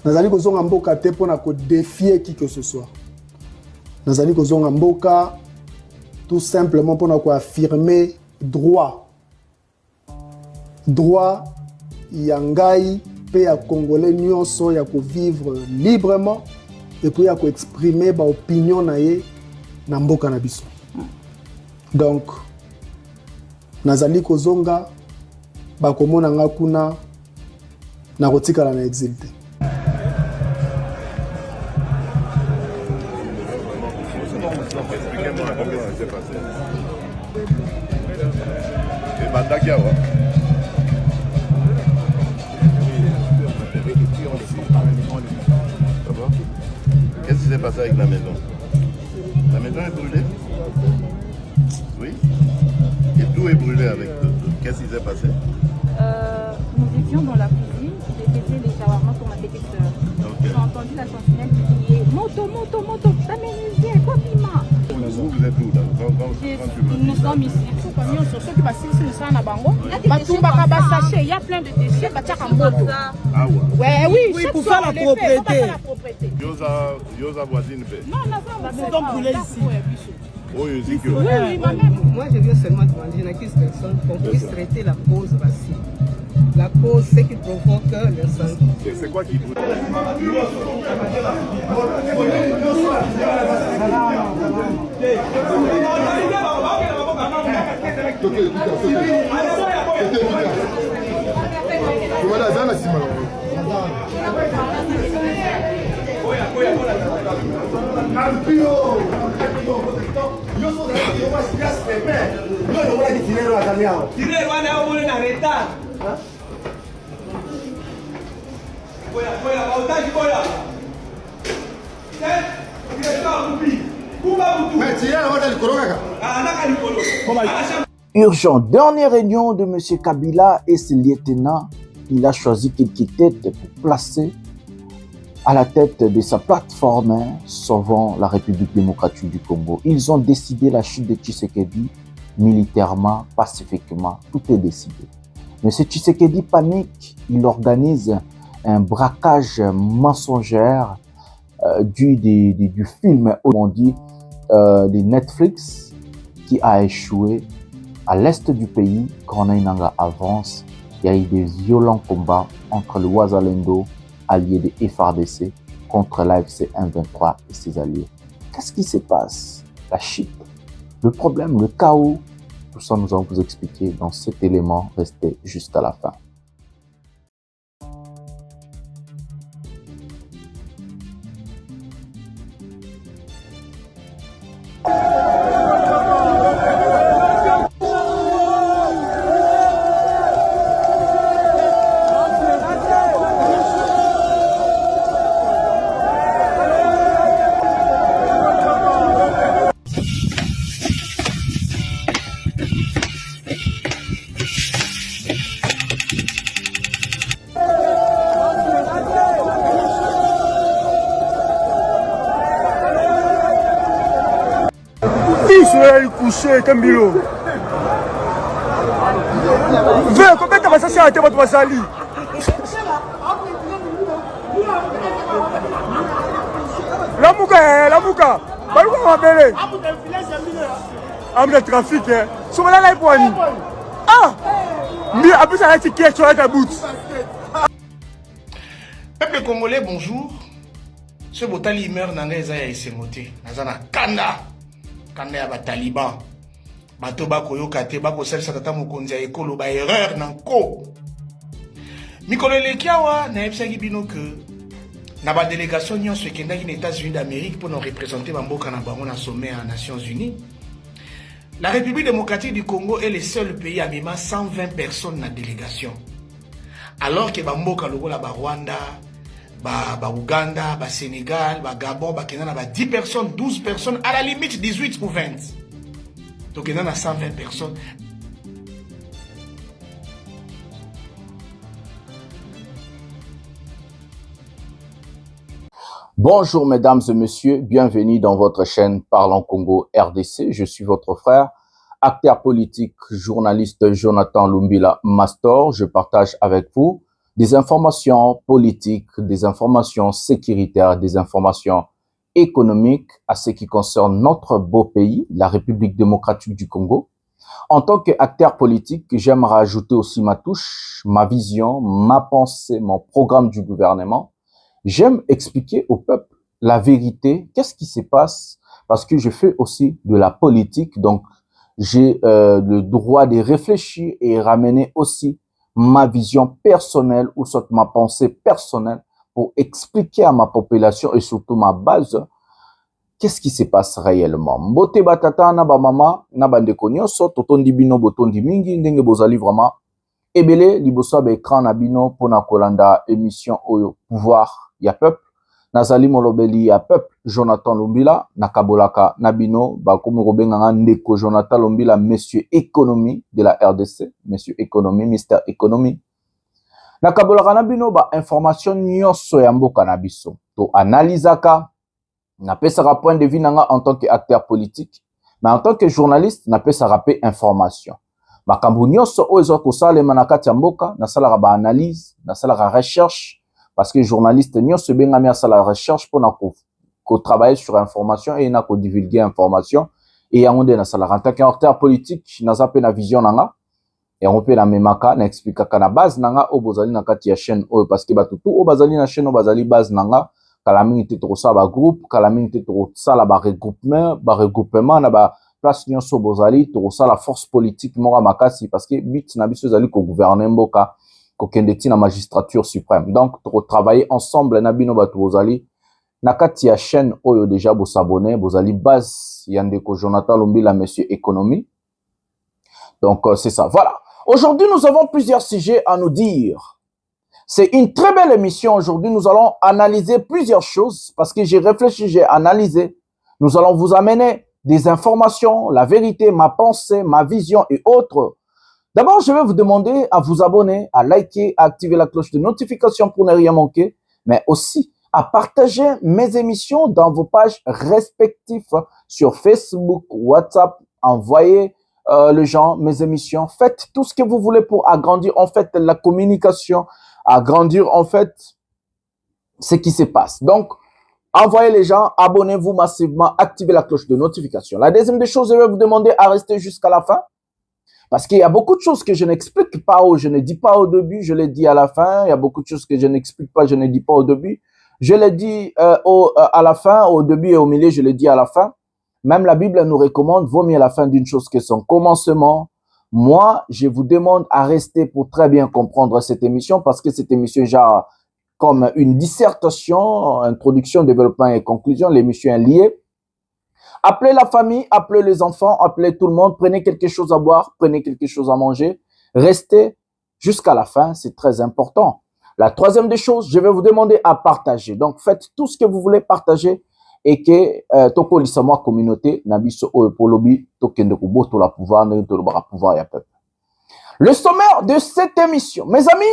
nazali kozonga mboka te mpona kodéfier qui que ce soit. Nazali kozonga mboka tout simplement mpona koaffirmer droit ya ngai mpe ya congolais nyonso ya kovivre librement et puis ya koexprimer baopinion na ye na mboka na biso. Donc nazali kozonga bakomona nga kuna na kotikala na exil te. Qu'est-ce qui s'est passé avec la maison? La maison est brûlée? Oui. Et tout est brûlé avec tout. Qu'est-ce qui s'est passé? Nous étions dans la cuisine, j'ai fait les shawarma pour ma petite soeur. Okay. J'ai entendu la sentinelle crier moto, t'as ménusé, quoi piment? Vous êtes où là? Nous sommes ici. Il y a plein de déchets. Ah ouais. Oui, pour faire la propriété. Yosa voisine fait. Non, nous sommes brûlés ici. Oui, moi je viens seulement demander, il n'y a qu'une personne qu'on puisse traiter la cause racine. La cause, c'est qui provoque le sang. C'est quoi qui brûle? Urgent, dernière réunion de M. Kabila et ses lieutenants. Il a choisi quelques têtes pour placer à la tête de sa plateforme sauvant la République démocratique du Congo. Ils ont décidé la chute de Tshisekedi militairement, pacifiquement. Tout est décidé. M. Tshisekedi panique. Il organise un braquage mensongère du film, on dit, de Netflix qui a échoué à l'est du pays. Corneille Nangaa avance. Il y a eu des violents combats entre le Wazalendo, allié de FARDC, contre l'AFC M23 et ses alliés. Qu'est-ce qui se passe? La chute, le problème, le chaos, tout ça nous allons vous expliquer dans cet élément. Restez jusqu'à la fin. Il couché Kambilo. Viens, combien de temps ça a été votre sali? La mouka. Balou va m'appeler. Am de trafic, hein. Sur la live pour Annie. Ah! Mais après ça a été qui sur la bout. Peuple congolais, bonjour. Ce botali meurt dans les airs et c'est moté. Nazana Kanda. Kanda ya ba Taliban. Bato bako yokate bako selsa tata mokonzi ya ekolo ba erreur nanko. Mikolo lekiawa na ebisaki bino que na ba délégation nyonso ekendaki na États-Unis d'Amérique pour nous représenter bamboka na bango na sommet à Nations Unies. La République démocratique du Congo est le seul pays à même 120 personnes dans la délégation. Alors que bamboka lokola ba Rwanda, ba Ouganda, ba Sénégal, ba Gabon, ba Kenya, ba 10 personnes, 12 personnes, à la limite 18 ou 20. Donc il y en a 120 personnes. Bonjour mesdames et messieurs, bienvenue dans votre chaîne Parlons Congo RDC. Je suis votre frère, acteur politique, journaliste Jonathan Lumbila Mastor. Je partage avec vous des informations politiques, des informations sécuritaires, des informations économiques à ce qui concerne notre beau pays, la République démocratique du Congo. En tant qu'acteur politique, j'aime rajouter aussi ma touche, ma vision, ma pensée, mon programme du gouvernement. J'aime expliquer au peuple la vérité, qu'est-ce qui se passe, parce que je fais aussi de la politique, donc j'ai le droit de réfléchir et ramener aussi ma vision personnelle ou soit ma pensée personnelle pour expliquer à ma population et surtout ma base qu'est-ce qui se passe réellement. Mbote batata na ba mama na bandeko nyonso totondi bino botondi mingi ndenge bozali vraiment ebele liboso ba écran na bino pona kolanda émission oyo pouvoir ya peuple nazali molobeli ya peuple Jonathan Lumbila nakabolaka na bino bakomi kobenganga ndeko Jonathan Lumbila monsieur économie de la RDC, monsieur économie, Mister économie. Nakabolaka na bino ba information nyonso ya mboka na biso to analysaka napesaka point de vue nanga en tant qu'acteur politique, mais en tant que journaliste napesaka pe information. Makambo nyonso oyo eza kosalema na kati ya mboka nasalaka ba analyse, nasalaka recherche parce que journaliste nyonso bengami asala recherche pona ko travailler sur information et na ko divulguer information et yango nde nasalaka en tant qu'acteur politique naza pe na vision nanga et on peut la memaka na expliquer na base nanga o bozali na kati ya chaîne oyo parce que batutu o bazali na chaîne o bazali base nanga kala mingi te tokosala ba groupe kala mingi te tokosala ba regroupement na ba place nyonso bozali tokosala force politique moko makasi parce que but na biso ezali ko gouverner mboka ko kende ti na magistrature suprême donc toko travailler ensemble na bino batu bozali na kati ya chaîne oyo déjà bo s'abonner bozali base ya ndeko Jonathan Lumbila monsieur économie donc c'est ça voilà. Aujourd'hui nous avons plusieurs sujets à nous dire. C'est une très belle émission. Aujourd'hui, nous allons analyser plusieurs choses parce que j'ai réfléchi, j'ai analysé. Nous allons vous amener des informations, la vérité, ma pensée, ma vision et autres. D'abord, je vais vous demander à vous abonner, à liker, à activer la cloche de notification pour ne rien manquer, mais aussi à partager mes émissions dans vos pages respectives sur Facebook, WhatsApp, envoyez les gens mes émissions. Faites tout ce que vous voulez pour agrandir en fait la communication, agrandir en fait ce qui se passe. Donc, envoyez les gens, abonnez-vous massivement, activez la cloche de notification. La deuxième des choses, je vais vous demander à rester jusqu'à la fin parce qu'il y a beaucoup de choses que je n'explique pas ou je ne dis pas au début, je les dis à la fin. Il y a beaucoup de choses que je n'explique pas, je ne dis pas au début. Je les dis à la fin, au début et au milieu, je les dis à la fin. Même la Bible nous recommande, vaut mieux la fin d'une chose que son commencement. Moi, je vous demande à rester pour très bien comprendre cette émission parce que cette émission, genre, comme une dissertation, introduction, développement et conclusion, l'émission est liée. Appelez la famille, appelez les enfants, appelez tout le monde, prenez quelque chose à boire, prenez quelque chose à manger. Restez jusqu'à la fin, c'est très important. La troisième des choses, je vais vous demander à partager. Donc, faites tout ce que vous voulez partager et que toko lisama communauté nabiso polobi tokende kuboto la pouvoir ne to le pouvoir ya peuple. Le sommaire de cette émission, mes amis,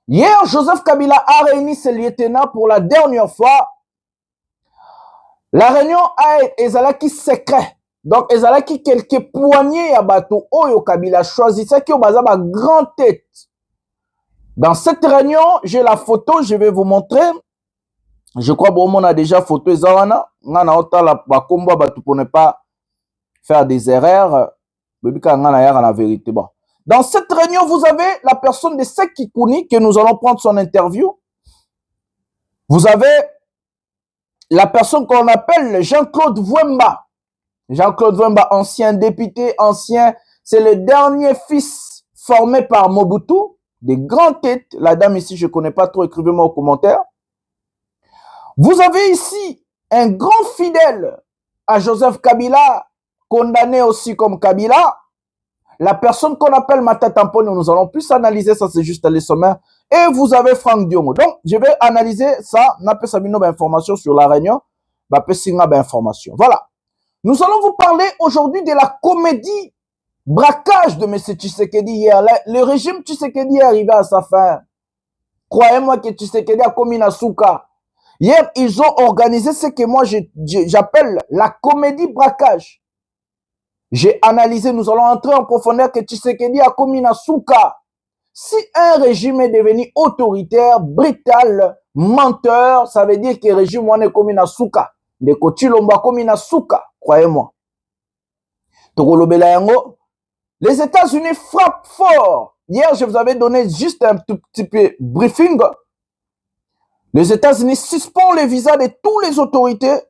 hier Joseph Kabila a réuni ses lieutenants pour la dernière fois. La réunion a ezalaki secret. Donc ezalaki quelques poignées à bateau oyo Kabila choisissait qui baza ba grande tête. Dans cette réunion, j'ai la photo, je vais vous montrer. Je crois que on a déjà photo ezawana ngana otala ba komba batu pour ne pas faire des erreurs. Bebika ngana ya la vérité bon. Dans cette réunion, vous avez la personne de Seki Kuni que nous allons prendre son interview. Vous avez la personne qu'on appelle Jean-Claude Vwemba. Jean-Claude Vwemba, ancien député, ancien, c'est le dernier fils formé par Mobutu, des grandes têtes. La dame ici, je ne connais pas trop, écrivez-moi aux commentaires. Vous avez ici un grand fidèle à Joseph Kabila, condamné aussi comme Kabila. La personne qu'on appelle Matata Mponyo, nous allons plus analyser ça, c'est juste les sommaires. Et vous avez Franck Diongo. Donc, je vais analyser ça. N'a pas sabino d'informations sur la réunion. Bah, pessinga d'informations. Voilà. Nous allons vous parler aujourd'hui de la comédie braquage de M. Tshisekedi hier. Le régime Tshisekedi est arrivé à sa fin. Croyez-moi que Tshisekedi a commis la souka. Hier, ils ont organisé ce que moi j'appelle la comédie braquage. J'ai analysé, nous allons entrer en profondeur que Tshisekedi a commis la souka. Si un régime est devenu autoritaire, brutal, menteur, ça veut dire que le régime est comme une souka. De Kochilomba comme une souka, croyez-moi. Les États-Unis frappent fort. Hier, je vous avais donné juste un tout petit peu briefing. Les États-Unis suspendent les visas de toutes les autorités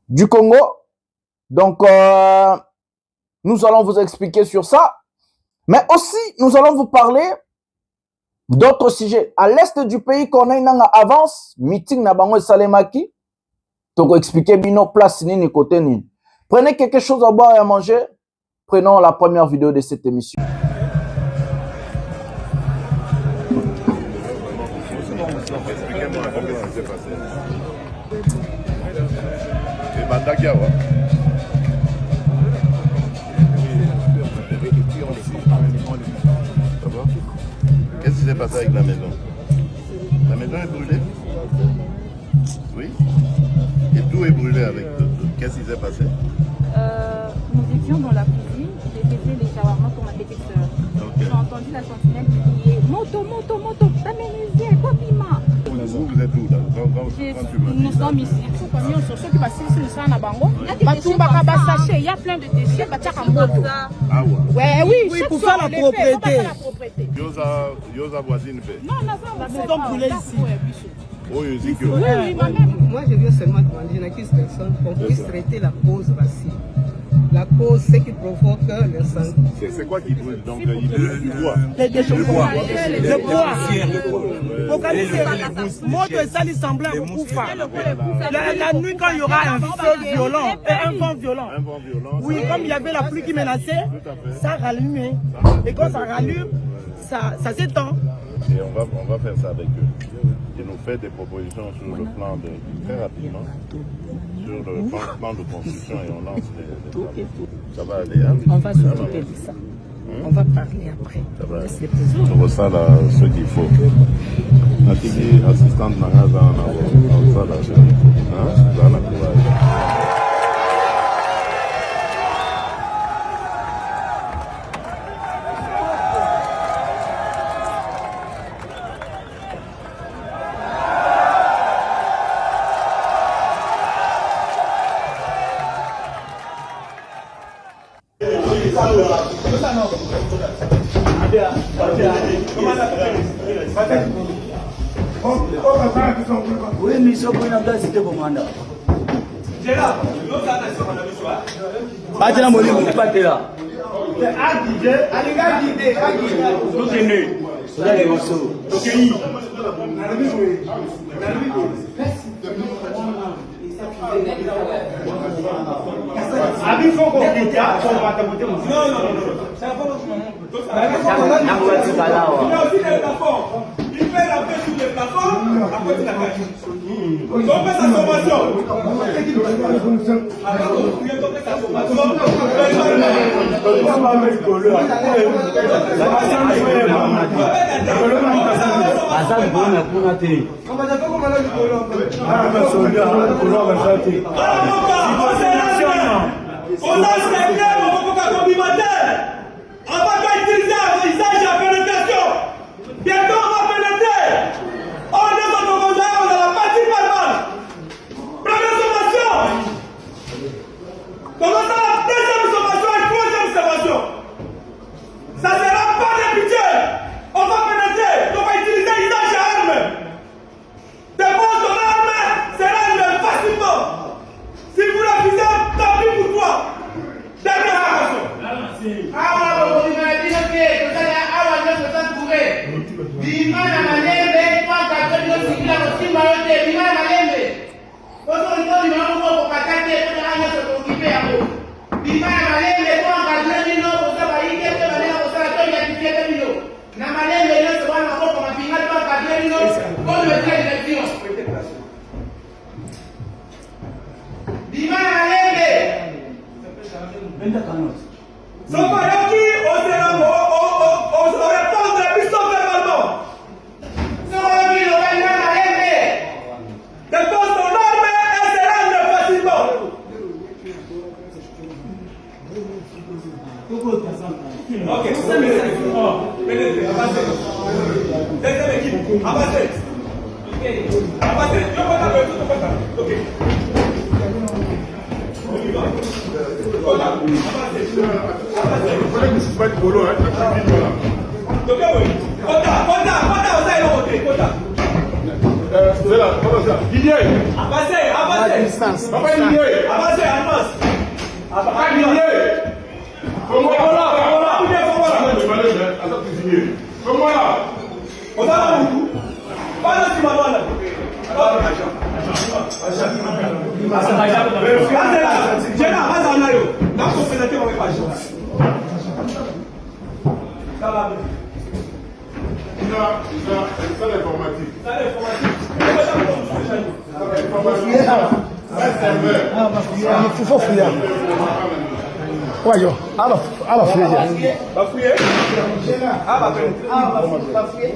du Congo. Donc, nous allons vous expliquer sur ça. Mais aussi, nous allons vous parler d'autres sujets. À l'est du pays, qu'on a une avance, meeting na bango Salemaki, donc expliquer bino place ni côté ni. Prenez quelque chose à boire et à manger. Prenons la première vidéo de cette émission. Expliquez-moi comment ça s'est passé. Et Bandakiawa. Qu'est-ce qui s'est passé avec la maison? La maison est brûlée? Oui. Et tout est brûlé avec tout. Qu'est-ce qui s'est passé? Nous étions dans la cuisine, j'ai fait les shawarma pour ma petite soeur. J'ai entendu la sentinelle crier moto, moto, moto, t'aménisé, quoi, pima. Vous êtes où là? Nous sommes ici. Il y a plein de déchets. Ah ouais. Ouais, oui, pour faire la propriété. Yosa voisine fait. Non, nous sommes brûlés ici. Oui, Moi, je viens seulement demander à qui personne qu'on puisse traiter la cause racine. La cause, c'est qui provoque le sang. C'est quoi qui brûle? Donc, il brûle du bois. Le bois. Moto et sali semblant la nuit, quand il y aura un feu violent et un vent violent. Oui, comme il y avait la pluie qui menaçait, ça rallume. Et quand ça rallume, ça s'étend. Et on va faire ça avec eux. Et nous faire des propositions sur le plan de, très rapidement, sur le plan de construction et on lance les travaux. Ça va aller, hein? On va s'occuper de ça. On va parler après. Ça va aller. On reçoit là ce qu'il faut. Natiki, assistante Nangaza, on reçoit là ce qu'il faut. Hein? Dans la courage. Oui, mais ça, pour une ambiance, c'était bon mandat. Batela Molimo, Batela. Il fait la paix sur les plateformes, après il la cache. On fait sa formation. On va pas utiliser un visage à pénétration. Bientôt on va pénétrer. On est dans nos conseils, on a la partie palmale. Première sommation. Comment ça, la deuxième sommation et troisième sommation. Ça sera pas de pitié. On va pénétrer. On va utiliser visage à arme. Dépose ton arme, sera facilement. Si vous refusez, tant pis pour toi. Dernière sommation. Bimana malembe kwa katolika sikila kusimba yote bimana malembe koto ndoni mambo kwa kakate kwa anya sotokipe hapo bimana malembe kwa katolika no kwa sababu hiki kwa maneno kwa sababu toja kifieka bino na malembe yote wana kwa mapinga kwa katolika no kwa metia direction bimana malembe Benda kanot. Soko yoki oseramo o répondre à Bishop verbalement. Dépose ton arme et se rendre facilement. Ok. Avancez. Avancez. Ok. On y va. Voilà. Il faut fouiller. Ouais, yo. Ah, bah, fouiller. Va fouiller. Ah, va fouiller.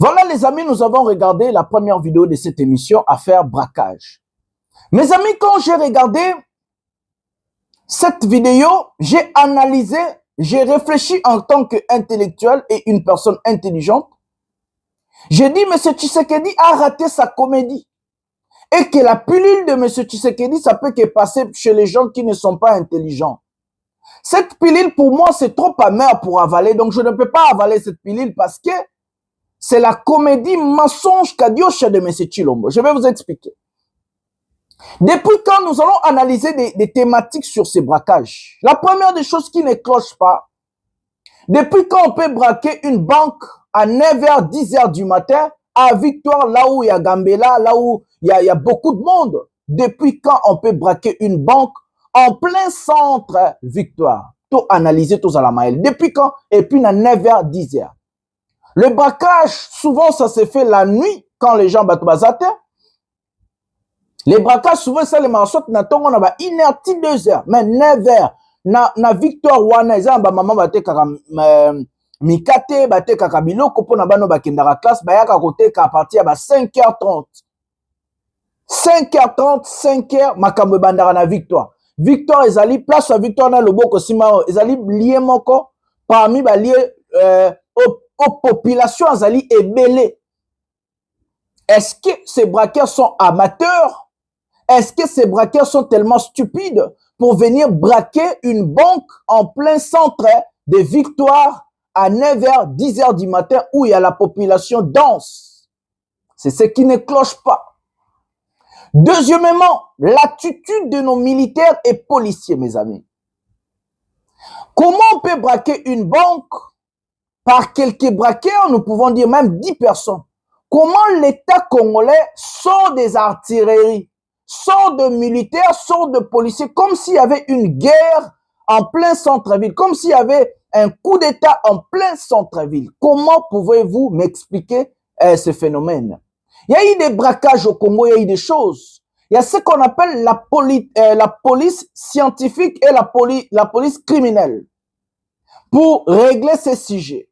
Voilà les amis, nous avons regardé la première vidéo de cette émission, Affaire Braquage. Mes amis, quand j'ai regardé cette vidéo, j'ai analysé, j'ai réfléchi en tant qu'intellectuel et une personne intelligente. J'ai dit, M. Tshisekedi a raté sa comédie. Et que la pilule de M. Tshisekedi, ça peut que passer chez les gens qui ne sont pas intelligents. Cette pilule, pour moi, c'est trop amer pour avaler. Donc, je ne peux pas avaler cette pilule parce que c'est la comédie mensonge kadioche de M. Tshilombo. Je vais vous expliquer. Depuis quand nous allons analyser des thématiques sur ces braquages, la première des choses qui ne cloche pas, depuis quand on peut braquer une banque à 9h, 10h du matin, à Victoire, là où il y a Gambela, là où il y a beaucoup de monde. Depuis quand on peut braquer une banque en plein centre Victoire? Tout analyser, tout à la maille. Depuis quand? Et puis à 9h, 10h. Le braquage, souvent, ça se fait la nuit, quand les gens battent bazate. Les braquages, souvent, ça, les marchés, on a 1h, 2h, mais 9h. Na Victoire, wana, ils maman bate kaka mikate, bate kaka biloko, po na bano bakendara classe, bayaka kote ka partir à 5h30. 5h30, 5h, makambo bandara na Victoire. Victoire, ils allaient place à Victoire na loboko simao, ils allaient lier moko, parmi ba lier, aux populations, ils allaient ébélé. Est-ce que ces braqueurs sont amateurs? Est-ce que ces braqueurs sont tellement stupides pour venir braquer une banque en plein centre de Victoire à 9h, 10h du matin où il y a la population dense. C'est ce qui ne cloche pas. Deuxièmement, l'attitude de nos militaires et policiers, mes amis. Comment on peut braquer une banque par quelques braqueurs, nous pouvons dire même 10 personnes? Comment l'État congolais sort des artilleries, sort de militaires, sort de policiers, comme s'il y avait une guerre en plein centre-ville, comme s'il y avait un coup d'État en plein centre-ville? Comment pouvez-vous m'expliquer ce phénomène? Il y a eu des braquages au Congo, il y a eu des choses. Il y a ce qu'on appelle la police scientifique et la police criminelle pour régler ces sujets.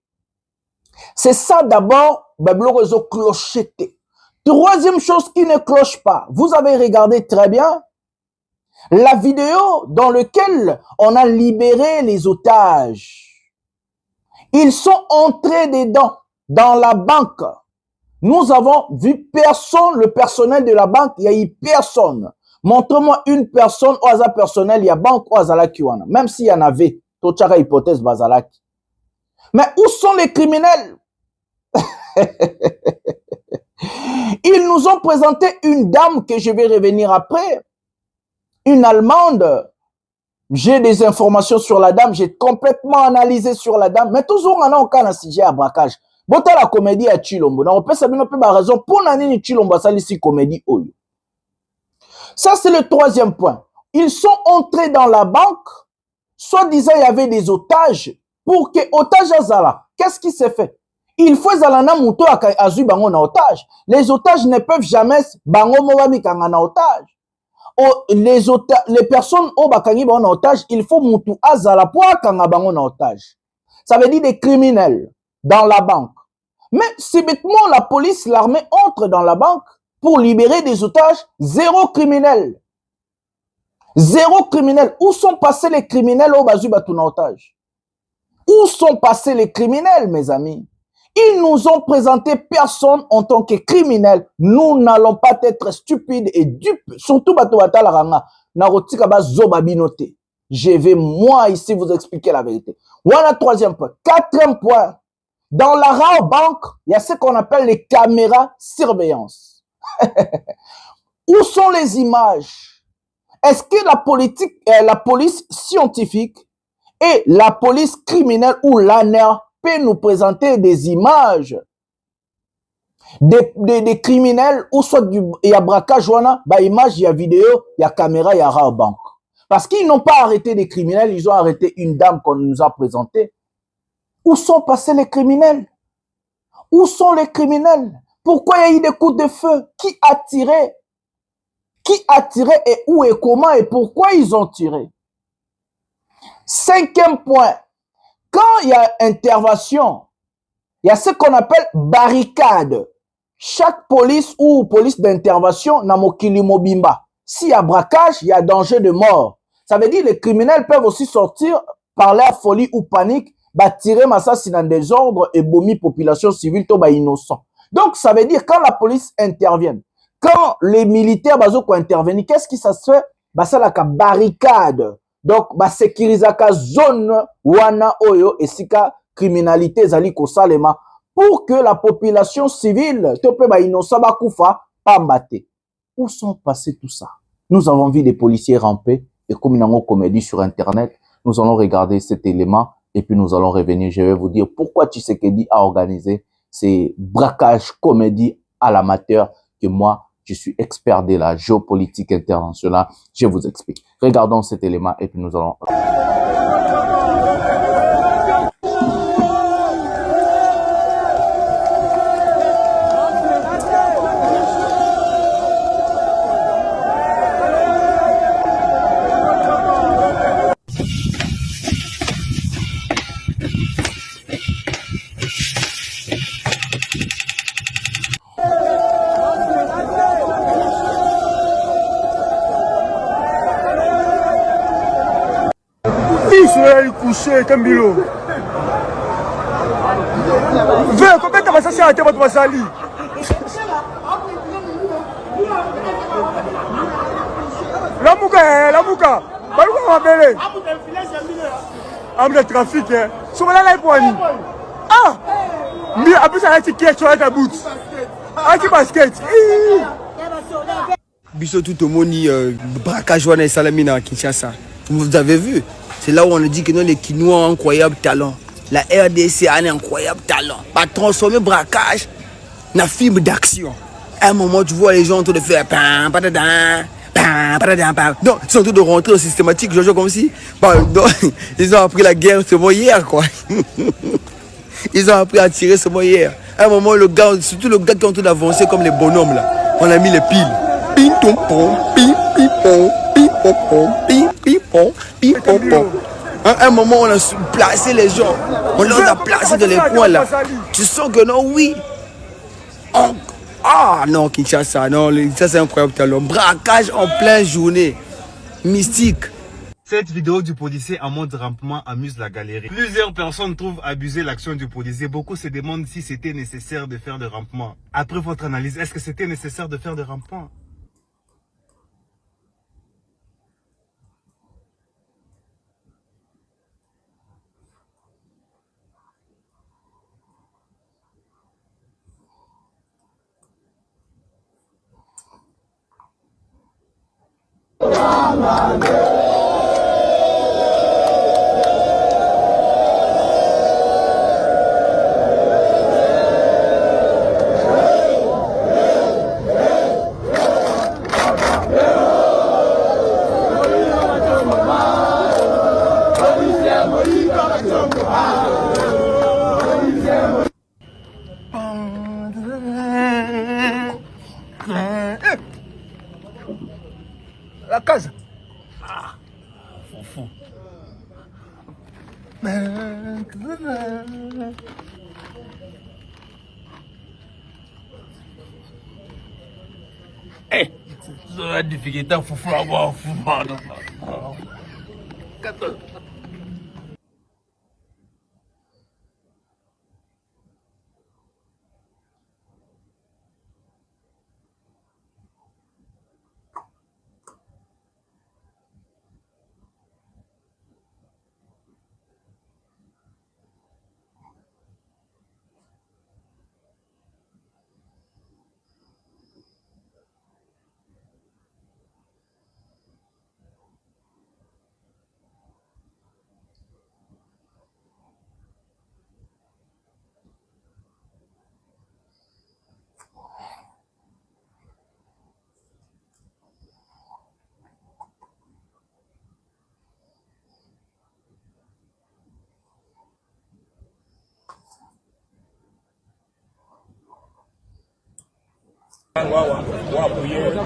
C'est ça d'abord, le réseau clocheté. Troisième chose qui ne cloche pas, vous avez regardé très bien la vidéo dans laquelle on a libéré les otages. Ils sont entrés dedans, dans la banque. Nous avons vu personne, le personnel de la banque, il y a eu personne. Montre-moi une personne au hasard personnel, il y a banque au hasard kiwana. Même s'il y en avait, tochara hypothèse bazalaki. Mais où sont les criminels? Ils nous ont présenté une dame que je vais revenir après. Une Allemande. J'ai des informations sur la dame, j'ai complètement analysé sur la dame. Mais toujours, on a un sujet à braquage. Bota la comédie à Chilombo. On peut savoir la raison pour nani Chilombo ça ici comédie oyo. Ça c'est le troisième point. Ils sont entrés dans la banque, soi-disant il y avait des otages pour que otages azala. Qu'est-ce qui s'est fait? Il faut zalana muto azu bango na otage. Les otages ne peuvent jamais bango mobami kanga na otage. Les personnes au bakangi bango na otage, il faut mutu azala pour kanga bango na otage. Ça veut dire des criminels dans la banque. Mais subitement, la police, l'armée entre dans la banque pour libérer des otages. Zéro criminel. Zéro criminel. Où sont passés les criminels au bazu batuna otage? Où sont passés les criminels, mes amis? Ils nous ont présenté personne en tant que criminels. Nous n'allons pas être stupides et dupes. Surtout batouata la ranga. Narotika ba zobabinote. Je vais moi ici vous expliquer la vérité. Voilà troisième point. Quatrième point. Dans la rare banque, il y a ce qu'on appelle les caméras surveillance. Où sont les images? Est-ce que la police scientifique et la police criminelle ou l'ANER peut nous présenter des images des criminels ou soit il y a braquage, bah image, il y a vidéo, il y a caméra, il y a rare banque. Parce qu'ils n'ont pas arrêté des criminels, ils ont arrêté une dame qu'on nous a présentée. Où sont passés les criminels? Où sont les criminels? Pourquoi il y a eu des coups de feu? Qui a tiré? Qui a tiré et où et comment et pourquoi ils ont tiré? Cinquième point. Quand il y a intervention, il y a ce qu'on appelle barricade. Chaque police ou police d'intervention n'a mokili mobimba. S'il y a braquage, il y a danger de mort. Ça veut dire que les criminels peuvent aussi sortir par leur folie ou panique, tirer massassi dans des ordres et bomber population civile, tout innocent. Donc, ça veut dire quand la police intervient, quand les militaires interviennent, qu'est-ce qui ça se fait? C'est la barricade. Donc, sécuriser la zone wana oyo et sika criminalité zali ko salema pour que la population civile te peut innocent bakufa pambate. Où sont passés tout ça? Nous avons vu des policiers ramper et comme une comédie sur internet, nous allons regarder cet élément et puis nous allons revenir. Je vais vous dire pourquoi Tshisekedi a organisé ces braquages comédie à l'amateur que moi je suis expert de la géopolitique internationale. Je vous explique. Regardons cet élément et puis nous allons... couché Kambilo. Viens, combien t'as passé à votre masali? La mouka. Balou mabele. Homme de trafic, hein. Sur la live pour ah! Mais après ça, tu es sur ta bout. Ah, tu basket. Biso tout au monde, braquage et salamina à Kinshasa. Vous avez vu? C'est là où on dit que non, les Kinois ont un incroyable talent. La RDC a un incroyable talent. Pas transformer braquage en film d'action. À un moment, tu vois les gens en train de faire pam, patadam. Non, ils sont en train de rentrer au systématique, je joue comme si. Non, ils ont appris la guerre seulement hier, quoi. Ils ont appris à tirer seulement hier. À un moment, le gars, surtout le gars qui est en train d'avancer comme les bonhommes, là, on a mis les piles. Pim, pom, pom, pim, pim, pom, pim, pom, pom, pim, pim, pom, pim, pom, pom. À un moment, on a placé les gens. On les a placés dans les coins, là. Tu sens que non, oui. Ah non, Kinshasa, non, ça c'est incroyable talent. Braquage en pleine journée. Mystique. Cette vidéo du policier en mode rampement amuse la galerie. Plusieurs personnes trouvent abuser l'action du policier. Beaucoup se demandent si c'était nécessaire de faire de rampement. Après votre analyse, est-ce que c'était nécessaire de faire de rampement? La casa. Ah, fou. Eh, la difficulté fou à voir fou.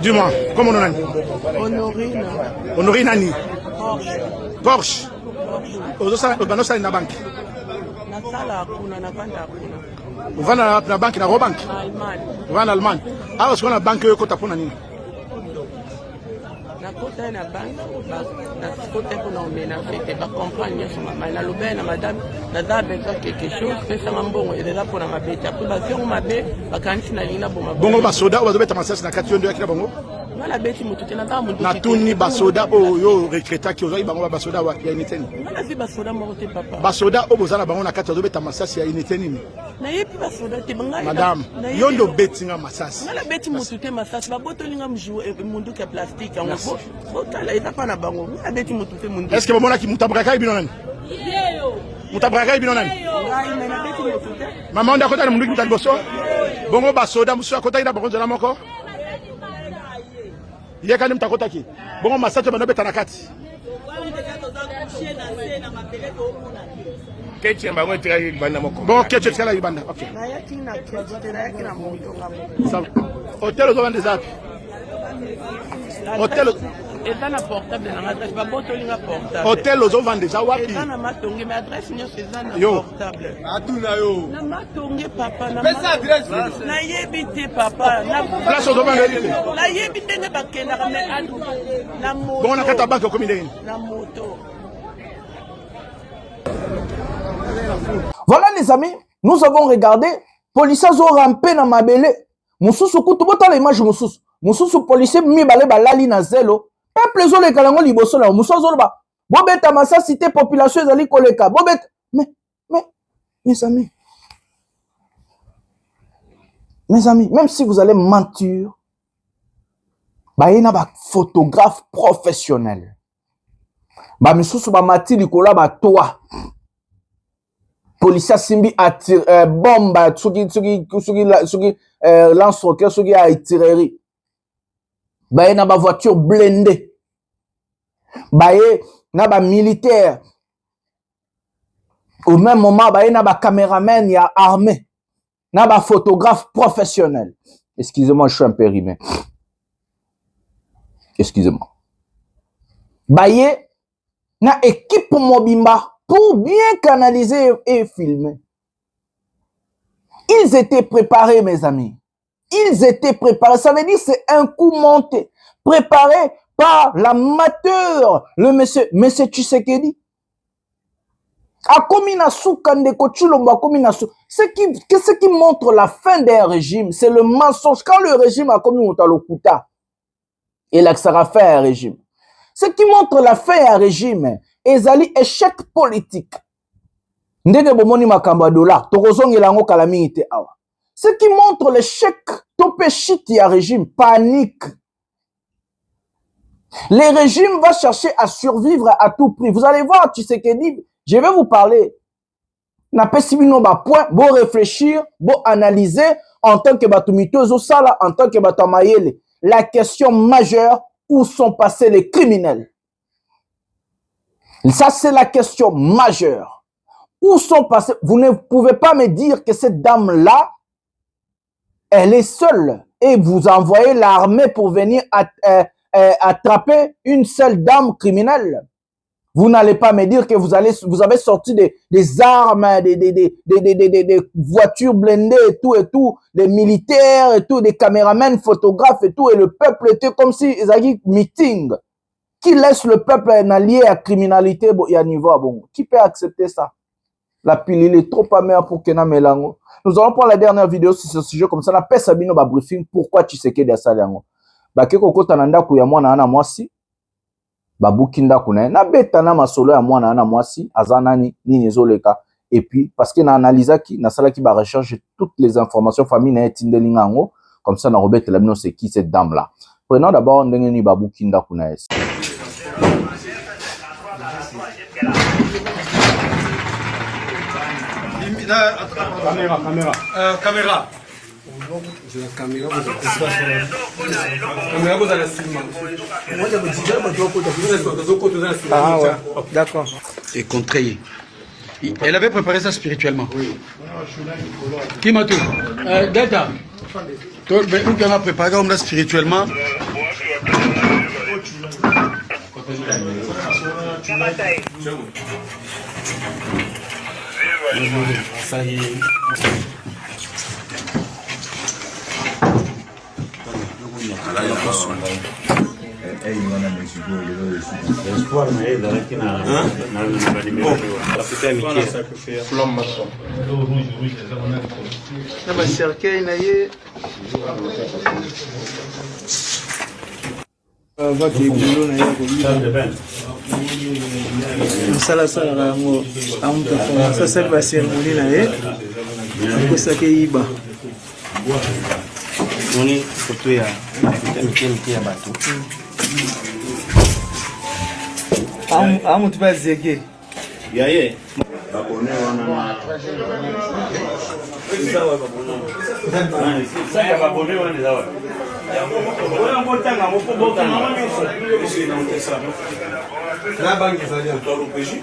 Dis-moi, comment on a dit? Honorine. Honorine Nani. Porsche. Porsche. Na banque. Nasala kuna na banda kuna. Vous vendez la banque, na Robank. Allemagne. Vous vendez en Allemagne. Ah, parce qu'on a banque, qu'on t'a pour Nani. Na kota na banque, na kota kuna omena fete ba comprendre sur ma na lobe na madame na da besoin quelque chose pesa ngambongo et là pour na mabeta pour ba faire mabe ba kanisi na lina boma bongo ba soda ba beta masasi na kati yondo yakira bongo na beti mutu tena na mundu na tuni ba soda o yo recruter ki ozoi bango ba soda wa ya initeni na si ba soda mo te papa ba soda o bozala bango na kati beta masasi ya initeni ni na yepi ba soda te banga madame yondo beti nga masasi na beti mutu te masasi ba botolinga mjou mundu ka plastique en bo botala ita pa na bango na beti mutu te mundu est-ce que bomona ki mutabraka ibino nani mutabraka ibino nani maman nda kota mundu ki mutaliboso bongo ba soda musu akota ina bongo zala moko yekani mtakotaki bongo masato banobeta na kati Kechi mbango tira ibanda moko. Bongo kechi tira ibanda. OK. Na yaki na kechi tira yaki na moto ngamo. Ça. Hôtel zo vende zapi. Hôtel eta na portable na adresse ba botolinga portable. Hôtel zo vende za wapi. Eta na matonge mais adresse nyo c'est na yo portable. Atuna yo. Na matonge papa na. Mais adresse na yebite papa na place zo vende. Na yebite ne bakenda mais adu na moto. Bon na kata banque comme ndeni. Na moto. Voilà les amis, nous avons regardé policiers ont rampé na mabele. Mususu kutu bota la image mususu. Mususu policier mi balé balali na zelo. peuple ezoleka nango liboso na muso azoloba bobeta masa cité population ezali koleka bobeta mais mes amis même si vous allez mentir bayena ba photographe professionnel ba misusu ba mati likola ba toa police simbi attire bombe sugi lance roquette sugi artillerie baye na ba voiture blindée baye na ba militaire au même moment baye na ba caméraman ya armée na ba photographe professionnel. Excusez-moi, je suis un peu rimé. Excusez-moi. Baye na équipe mobimba pour bien canaliser et filmer. Ils étaient préparés, mes amis. Ils étaient préparés. Ça veut dire que c'est un coup monté. Préparé par l'amateur, le monsieur Tshisekedi. A Kominasu, Kandeko Chulomba Kominasu. Ce qui montre la fin d'un régime, c'est le mensonge. Quand le régime a commis Mutalokuta, et là que ça a fait un régime. Ce qui montre la fin d'un régime, ezali échec politique. Ndenge bomoni makamba dola, tokozong elango kalamite awa. Ce qui montre l'échec topeshiti ya régime, panique. Les régimes vont chercher à survivre à tout prix. Vous allez voir, Tshisekedi, je vais vous parler. Na pesibino ba point, bon réfléchir, bon analyser en tant que batumitozo sala, en tant que batamayele. La question majeure, où sont passés les criminels? Ça, c'est la question majeure. Où sont passés? Vous ne pouvez pas me dire que cette dame-là, elle est seule et vous envoyez l'armée pour venir attraper une seule dame criminelle. Vous n'allez pas me dire que vous avez sorti des armes, des voitures blindées et tout, des militaires et tout, des caméramans, photographes et tout, et le peuple était comme si ils avaient meeting. Qui laisse le peuple allié à criminalité à niveau bon? Qui peut accepter ça? La pile, il est trop amère pour Kena Melango. Nous allons prendre la dernière vidéo sur ce sujet comme ça. La paix Sabino ba briefing. Pourquoi tu sais que des salango? Ba keko ko tananda ku ya mwana ana mwasi. Ba bukinda kuna na beta na masolo ya mwana ana mwasi azanani nini zoleka. Et puis parce que na analyse qui na sala qui ba recherche toutes les informations famille na etindelingango comme ça na Robert Lamino c'est qui cette dame là. Prenons d'abord ndenge ni ba bukinda kuna esi. Caméra. Ah ouais, d'accord. Et contrayé. Elle avait préparé ça spirituellement. Oui. Qui m'a tout? Data. Toi, on a préparé comme ça spirituellement. Ça y est. Ça c'est la cérémonie là ça qui iba on est photo ya bateau amu tuba zege yaye babone wana sawa babone sasa babone wana sawa on mbotanga mopoboka mama misi na ntesa na bangi zalia tolo peji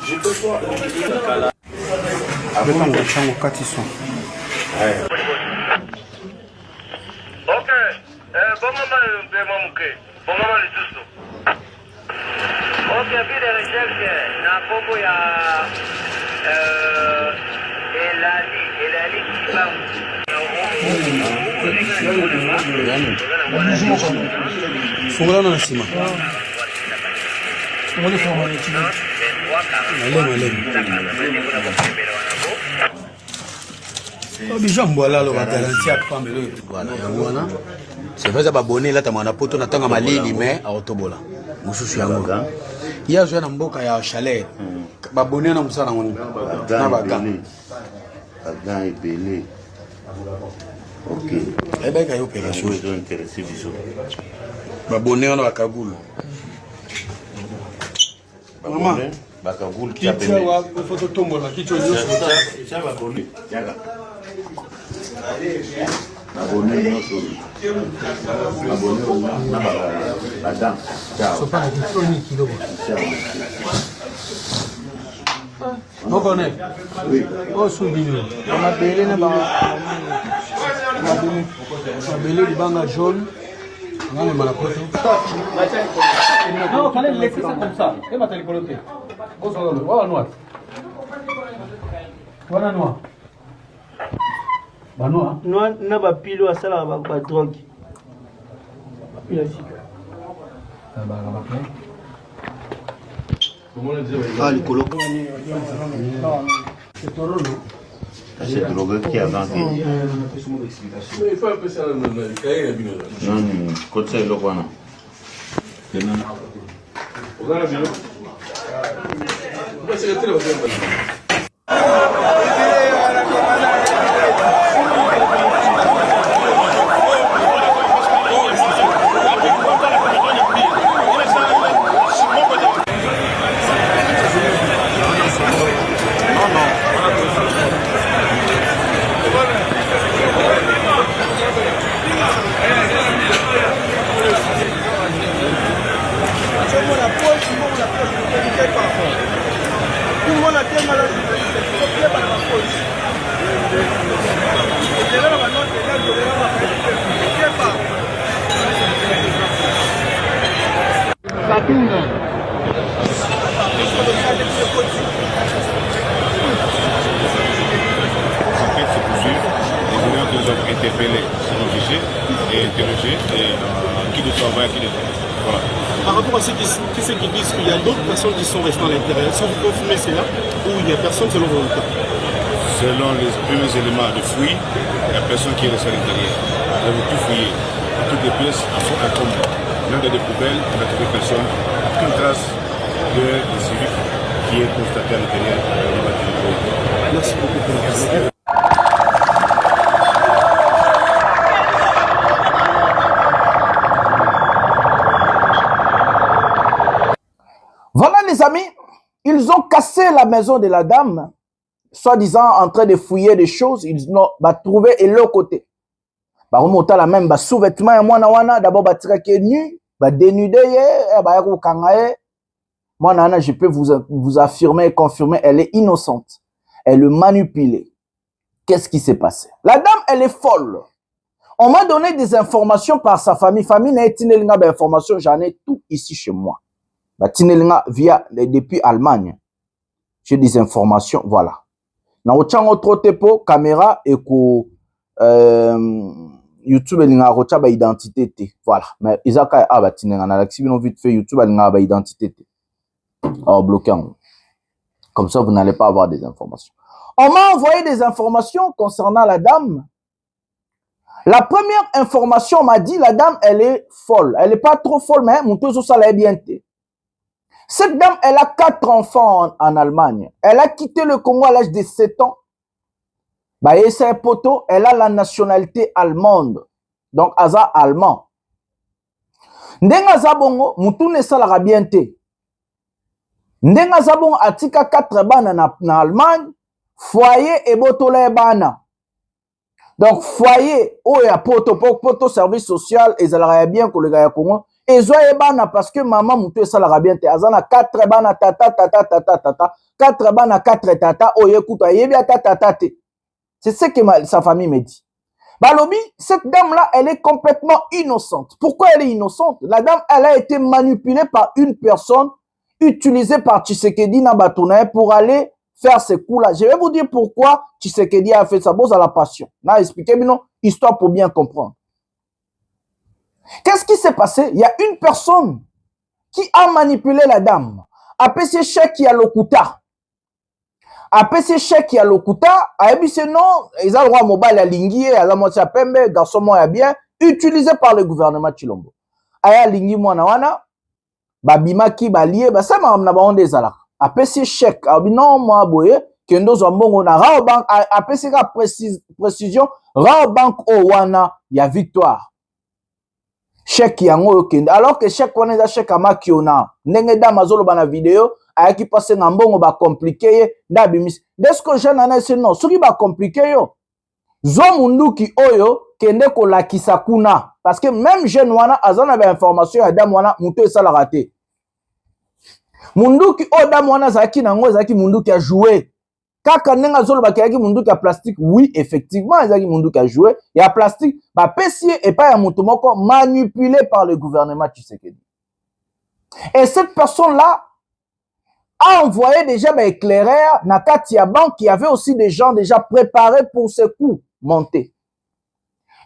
je peux pas avec un chango katiso ok bon maman les tous ok puis de recherche na kombo ya elali Fungula na sima. C'est vrai, ça va abonner là, tu as poto, tu as malili, mais à Otobola. Moussou Yangoga. Il y a un mboka ya chalet. Babonné na musala ngoni. Na baga. Baga et belé. Ok. Eh ben, il y a opération. Ils sont intéressés, bisous. Babonné na bakagoul. Maman. Bakagoul qui a payé. Qui a une photo tombola, qui t'a dit ça va abonné. Yaga. Abonné non solo. Abonné la dame. Ciao. C'est pas la chronique qui doit. Vous connaissez? Oui. Oh, souvenir. On a belé na ba. On a belé du banga jaune. On a le malakoto. Non, fallait laisser ça comme ça. Et ma télécoloté. Voilà noir. Voilà noir. Bah noir. Noir na ba pilo asala ba drogue. Pilo sika. Ah, les colos. C'est drogué qui a vendu. Il faut un peu ça dans le cahier. Non, côté le roi. Interpellés, surveillés et interrogés et qui de travail, qui de voilà. Par rapport à ceux qui disent qu'il y a d'autres personnes qui sont restées à l'intérieur, est-ce que vous confirmez cela ou il n'y a personne selon vos cas? Selon les premiers éléments de fouille, il n'y a personne qui est resté à l'intérieur. Nous avons tout fouillé, toutes les pièces à tomber. Même dans des poubelles, on a trouvé personne, aucune trace de civiques qui est constatée à l'intérieur du bâtiment. Merci beaucoup pour la Voilà les amis, ils ont cassé la maison de la dame, soi-disant en train de fouiller des choses, ils ont trouvé et l'autre côté. Bah remonter la même bah sous-vêtements et moi wana d'abord bah tiré nu, bah dénudé bah yako kangaye. Moi nana je peux vous affirmer et confirmer, elle est innocente. Elle le manipulait. Qu'est-ce qui s'est passé? La dame elle est folle. On m'a donné des informations par sa famille. Famille n'a été d'informations, j'en ai tout ici chez moi. Bah, via depuis Allemagne. J'ai des informations, voilà. Na ochango trotepo caméra et ko YouTube linga rocha ba identité té. Voilà. Mais izaka ba tinenga na l'activité vite fait YouTube linga ba identité té. Alors bloqué. Comme ça vous n'allez pas avoir des informations. On m'a envoyé des informations concernant la dame. La première information m'a dit la dame elle est folle. Elle est pas trop folle mais mon tout ça l'a bien été. Cette dame, elle a 4 enfants en Allemagne. Elle a quitté le Congo à l'âge de 7 ans. Bah, et c'est un poteau, elle a la nationalité allemande. Donc, aza allemand. Ndenga zabongo, mutune salara bien te. Ndenga zabongo atika 4 bana na Allemagne, foyer et botole bana. Donc, foyer, oh ya poto service social, et zalara bien ko le gars ya Congo. Et zoye bana parce que maman moutou salara bien te azana 4 bana tata 4 bana 4 tata oye kuta yebia tata te. C'est ce que sa famille me dit. Balobi, cette dame là elle est complètement innocente. Pourquoi elle est innocente? La dame elle a été manipulée par une personne utilisée par Tshisekedi Nabatounaye pour aller faire ces coups là. Je vais vous dire pourquoi Tshisekedi a fait ça. Bon, à la passion. N'a expliqué mais non, histoire pour bien comprendre. Qu'est-ce qui s'est passé? Il y a une personne qui a manipulé la dame. Après ce chèque qui a l'okuta. apesi chèque ya lokuta ayebisi non eza le roi mobile alingi ye aza mwasi ya pembe garçon moko ya bien utilisé par le gouvernement Tshilombo aya alingi mwana wana babimaki balie basama na bango nde ezalaka apesi chèque abi non mwa boye kende ozwa mbongo na Raobank apesi ka précision Raobank o wana ya Victoire chèque yango oyo kende alors que chèque wana eza chèque amakiona ndenge dame azoloba na video ayaki pase na mbongo bacomplike ye nde abimisi nde siko jeune ana esi non soki bacomplike yo zwa munduki oyo kende kolakisa kuna parce que même jeune wana aza na bainformation ya dame wana moto esalaka te munduki oyo dame wana azalaki nango ezalaki munduki ya jouer kaka ndenge azolobaki ayaki munduki ya plastique oui effectivement ezalaki munduki ya jouer ya plastique bapesi ye epai ya moto moko manipulé par le gouvernement Tshisekedi et cette personne là a envoyé déjà éclaireur na kati ya banque, il y avait aussi des gens déjà préparés pour ce coup monter.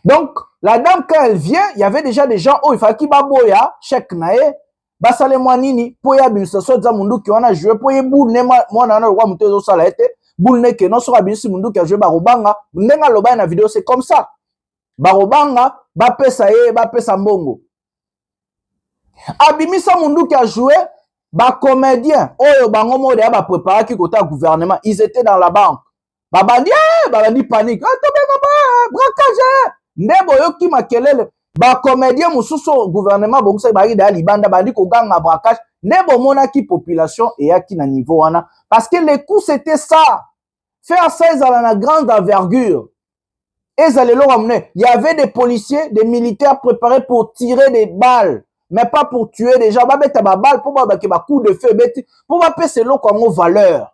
Donc, la dame, quand elle vient, il y avait déjà des gens, oh, il fallait qu'il baboya, chèque nae, basale mwanini, poya administration za mundu ki wana joué, poye boule ne mwana na roi mutezo sala ete, boule ne ke non sera bien si mundu ki a joué barobanga, ndenga loba na vidéo, c'est comme ça. Barobanga, bapesa ye, bapesa mbongo. Abimisa mundu ki a joué, ba comédien oyo bango mode ba préparer ki kota gouvernement ils étaient dans la banque babandi panique braquage ndebo yo ki makelele ba comédien mususu gouvernement bongisa ba ida libanda bandi ko ganga braquage ndebo mona ki population et ya ki na niveau wana parce que les coups c'était ça faire ça ils à la grande envergure et ça les il y avait des policiers des militaires préparés pour tirer des balles mais pas pour tuer des gens. Ba mettre ba balle pour ba coup de feu pour ba passer l'eau comme valeur.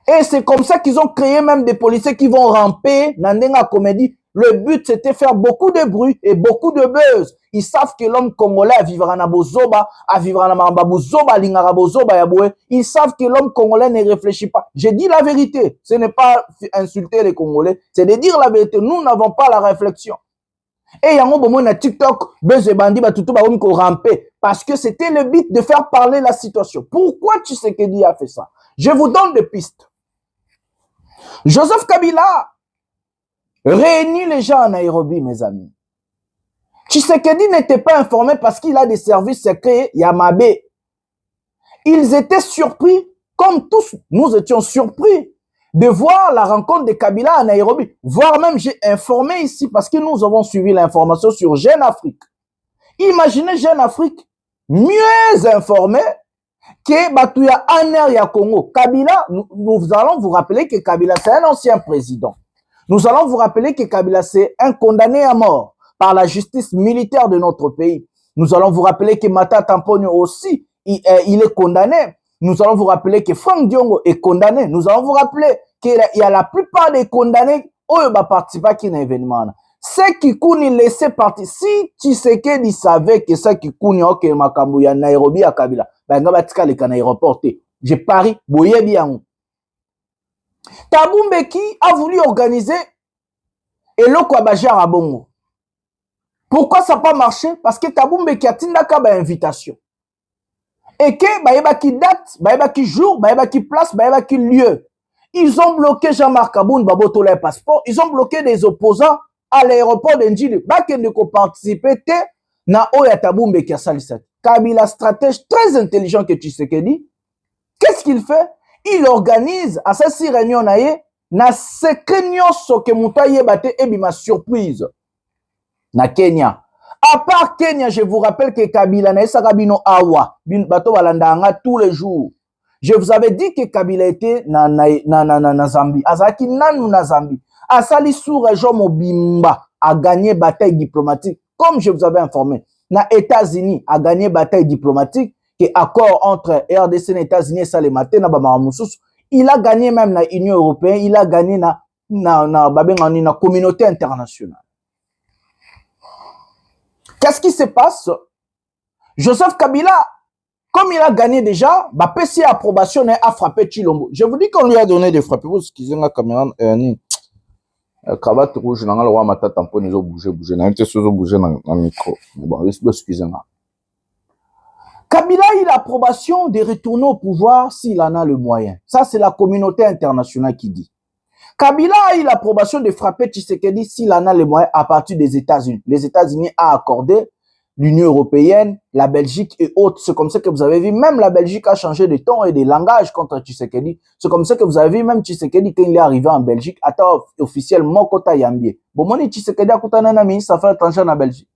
Et c'est comme ça qu'ils ont créé même des policiers qui vont ramper dans la comédie. Le but c'était faire beaucoup de bruit et beaucoup de buzz. Ils savent que l'homme congolais vivra na bozoba, vivra na mamba bozoba, lingara bozoba ya boé. Ils savent que l'homme congolais ne réfléchit pas. Je dis la vérité. Ce n'est pas insulter les Congolais, c'est de dire la vérité. Nous n'avons pas la réflexion. Et yango bomo na TikTok, beze bandi batutu ba ko ramper parce que c'était le but de faire parler la situation. Pourquoi Tshisekedi a fait ça? Je vous donne des pistes. Joseph Kabila réunit les gens à Nairobi, mes amis. Tshisekedi n'était pas informé parce qu'il a des services secrets Yamabe. Ils étaient surpris, comme tous nous étions surpris de voir la rencontre de Kabila à Nairobi. Voire même, j'ai informé ici, parce que nous avons suivi l'information sur Jeune Afrique. Imaginez Jeune Afrique, mieux informé que Batouya Aner ya Congo. Kabila, nous allons vous rappeler que Kabila, c'est un ancien président. Nous allons vous rappeler que Kabila, c'est un condamné à mort par la justice militaire de notre pays. Nous allons vous rappeler que Mata Tamponio aussi, il est condamné. Nous allons vous rappeler que Franck Diongo est condamné. Nous allons vous rappeler qu'il y a la plupart des condamnés qui ont participé à un événement. Ceux qui kouni laissé partir. Si Tshisekedi savait que ceux qui kouni ok makambo ya Nairobi à Kabila, ben ngaba tika le kana aéroporté. Je parie boye bien. Thabo Mbeki a voulu organiser eloko abajar à Bongo. Pourquoi ça n'a pas marché? Parce que Thabo Mbeki a tindaka ba invitation. Et que baïba qui date, baïba qui jour, baïba qui place, baïba qui lieu. Ils ont bloqué Jean-Marc Aboun Baboto les passeports. Ils ont bloqué des opposants à l'aéroport d'Ndjili. Baken de participer na Oya Thabo Mbeki a salisat. Kabila, stratège très intelligent que Tshisekedi. Qu'est-ce qu'il fait? Il organise à ces 6 réunions na secret nyonso ke mutaye bate ebima surprise na Kenya. À part Kenya, je vous rappelle que Kabila na Sakabino Awa, bato balandanga tous les jours. Je vous avais dit que Kabila était na Zambie. Azaki nanu na Zambie. Asali sous région Mobimba a gagné bataille diplomatique, comme je vous avais informé. Na États-Unis a gagné bataille diplomatique, que accord entre RDC et États-Unis et Salemate na Bamamusous. Il a gagné même na Union européenne, il a gagné na communauté internationale. Qu'est-ce qui se passe? Joseph Kabila, comme il a gagné déjà, PC approbation a frappé Tshilombo. Je vous dis qu'on lui a donné des frappes. Vous excusez la caméra, cravate rouge, le roi Mata tampon, ils ont bougé, n'a été sous bougé dans le micro. Bon, excusez-moi. Kabila a eu l'approbation de retourner au pouvoir s'il en a le moyen. Ça, c'est la communauté internationale qui dit. Kabila a eu l'approbation de frapper Tshisekedi s'il en a les moyens à partir des États-Unis. Les États-Unis ont accordé l'Union européenne, la Belgique et autres. C'est comme ça que vous avez vu, même la Belgique a changé de ton et de langage contre Tshisekedi. C'est comme ça que vous avez vu, même Tshisekedi, quand il est arrivé en Belgique, attends, officiellement, Kota Yambie. Bon, mon Tshisekedi a coûté un ministre affaires étrangères en Belgique.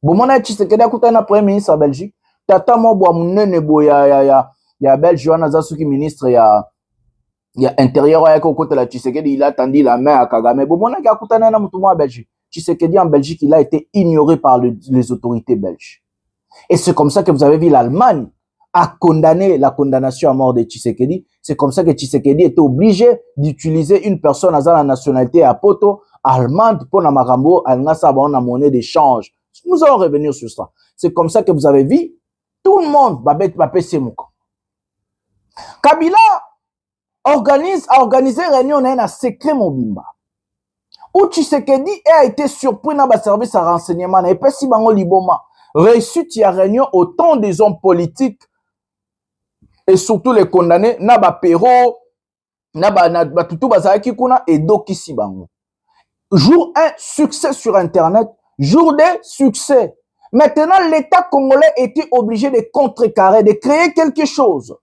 Bon, mon Tshisekedi a coûté un premier ministre en Belgique. Tata mo boa munene bo ya Belge wana zasuki ministre ya intérieur ya côté la Tshisekedi, il a tendu la main à Kagame. Bon, mon a coûté un mutumo en Belgique. Tshisekedi en Belgique, il a été ignoré par les autorités belges. Et c'est comme ça que vous avez vu l'Allemagne a condamné la condamnation à mort de Tshisekedi. C'est comme ça que Tshisekedi était obligé d'utiliser une personne à la nationalité à poto allemande pour la marambo, à la monnaie d'échange. Nous allons revenir sur ça. C'est comme ça que vous avez vu tout le monde va baisser mon camp. Kabila a organisé réunion dans un secret Mobimba. Où Tshisekedi a été surpris dans le service à renseignement. Et puis si bango liboma reçu la réunion au temps des hommes politiques et surtout les condamnés na ba pero na ba tutu bazaki kuna et dokisi bango. Jour 1 succès sur internet, jour 2 succès. Maintenant, l'État congolais était obligé de contrecarrer, de créer quelque chose.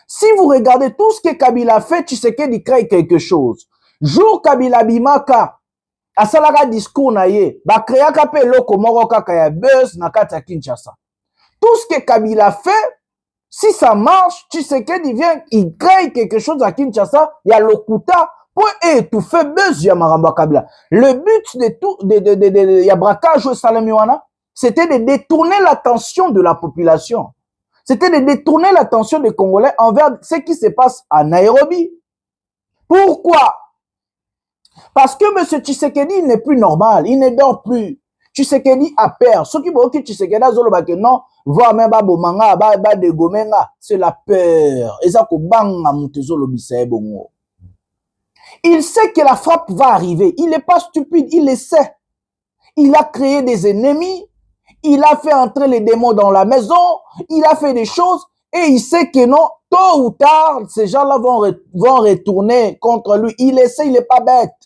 Si vous regardez tout ce que Kabila fait, Tshisekedi crée quelque chose. Jour Kabila Bimaka, à Salaga discours naye, ba créa kapé loko moro kaka ya buzz na kata Kinshasa. Tout ce que Kabila fait, si ça marche, Tshisekedi vient, il crée quelque chose à Kinshasa, il y a l'Okuta pour étouffer buzz ya Maramba Kabila. Le but de tout, ya braquage au Salamiwana, c'était de détourner l'attention de la population. C'était de détourner l'attention des Congolais envers ce qui se passe à Nairobi. Pourquoi? Parce que M. Tshisekedi n'est plus normal, il ne dort plus. Tshisekedi a peur. Ceux qui vont dire Tshisekedi a zolo que non, voir même babo manga, ba de gomenga, c'est la peur. Et ça ko banga mutezolo bisaye bongo. Il sait que la frappe va arriver. Il n'est pas stupide, il le sait. Il a créé des ennemis. Il a fait entrer les démons dans la maison, il a fait des choses et il sait que non, tôt ou tard, ces gens-là vont retourner contre lui. Il le sait, il n'est pas bête.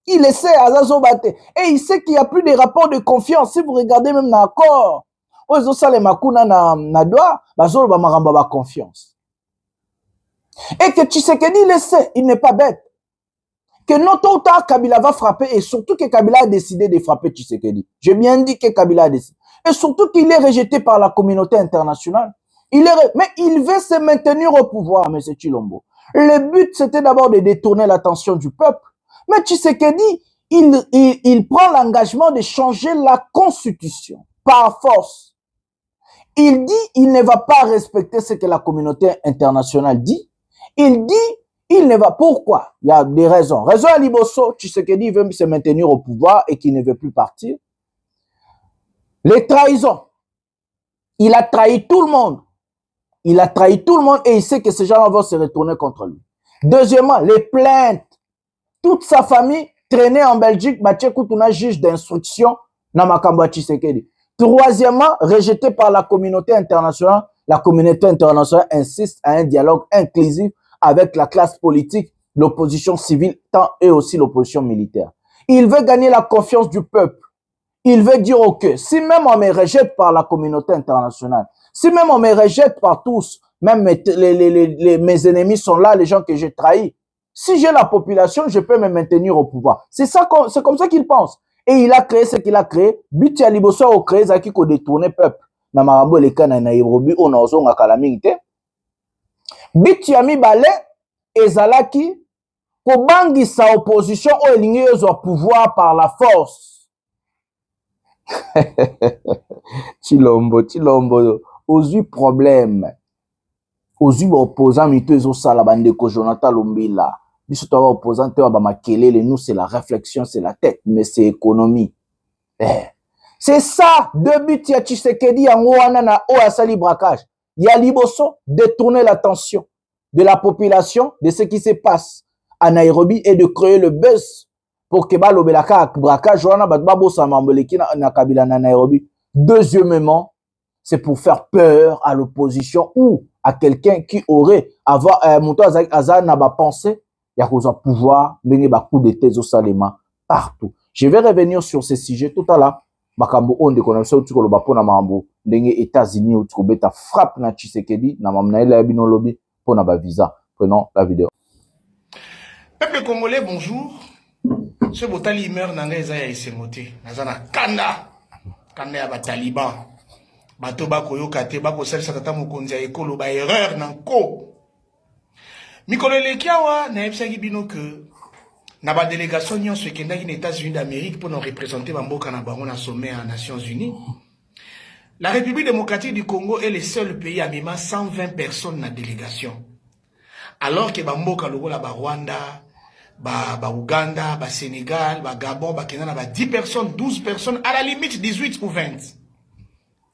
Il le sait, Azazobate. Et il sait qu'il n'y a plus de rapport de confiance. Si vous regardez même dans l'accord, confiance. Et que Tshisekedi le sait, il n'est pas bête. Que non, tôt ou tard, Kabila va frapper et surtout que Kabila a décidé de frapper Tshisekedi. J'ai bien dit que Kabila a décidé. Et surtout qu'il est rejeté par la communauté internationale. Mais il veut se maintenir au pouvoir, M. Tshilombo. Le but, c'était d'abord de détourner l'attention du peuple. Mais Tshisekedi, il prend l'engagement de changer la constitution par force. Il dit il ne va pas respecter ce que la communauté internationale dit. Il dit il ne va. Pourquoi? Il y a des raisons. Raison à Liboso, Tshisekedi veut se maintenir au pouvoir et qu'il ne veut plus partir. Les trahisons. Il a trahi tout le monde. Il a trahi tout le monde et il sait que ces gens-là vont se retourner contre lui. Deuxièmement, les plaintes. Toute sa famille traînait en Belgique, Batchekoutouna, juge d'instruction, Namakamba Tshisekedi. Troisièmement, rejeté par la communauté internationale. La communauté internationale insiste à un dialogue inclusif avec la classe politique, l'opposition civile, tant et aussi l'opposition militaire. Il veut gagner la confiance du peuple. Il veut dire, ok, si même on me rejette par la communauté internationale, si même on me rejette par tous, même mes ennemis sont là, les gens que j'ai trahis, si j'ai la population, je peux me maintenir au pouvoir. C'est comme ça qu'il pense. Et il a créé ce qu'il a créé. But ya liboso a créé ça qui a détourné peuple. Na marambo le kana na Nairobi, on a osonga kalamite. But ya mibale, ezalaki, ko bangi sa opposition o elingi yo pouvoir par la force. Chilombo, ozu problème. Ozu opposant mito ezo sala bandeko Jonathan Lumbila. Biso to opposant te ba makelele, nous c'est la réflexion, c'est la tête, mais c'est économie. C'est ça, deux buts ya Tshisekedi yango wana na o asali braquage. Ya liboso détourner l'attention de la population de ce qui se passe à Nairobi et de créer le buzz pour que balobelaka braquage wana bat babo sa mamboleki na Kabila na Nairobi. Deuxièmement, c'est pour faire peur à l'opposition ou à quelqu'un qui aurait avoir monto azan na ba pensée ya koza pouvoir ndenge ba coup d'état au salema partout. Je vais revenir sur ce sujet tout à l'heure. Makambo onde konamsa utikolo ba pona mambo ndenge États-Unis utikobeta frappe na Tshisekedi na mamnaela ya bino lobby pona ba visa. Prenons la vidéo. Peuple congolais, bonjour. Ce botali meurt nanga ezaya esengote. Nazana kanda. Kanda ya ba taliban. Bato bakoyoka te bakosalisa tata mokonzi ya ekolo ba erreur nanko. Mikolo elekiawa na yebisaki bino que na ba délégation nyonso ekendaki na États-Unis d'Amérique pour nous représenter bamboka na bango na sommet à Nations Unies. La République démocratique du Congo est le seul pays à mima 120 personnes na délégation. Alors que bamboka lokola ba Rwanda, ba Ouganda, ba Sénégal, ba Gabon, ba Kenya na ba 10 personnes, 12 personnes, à la limite 18 ou 20.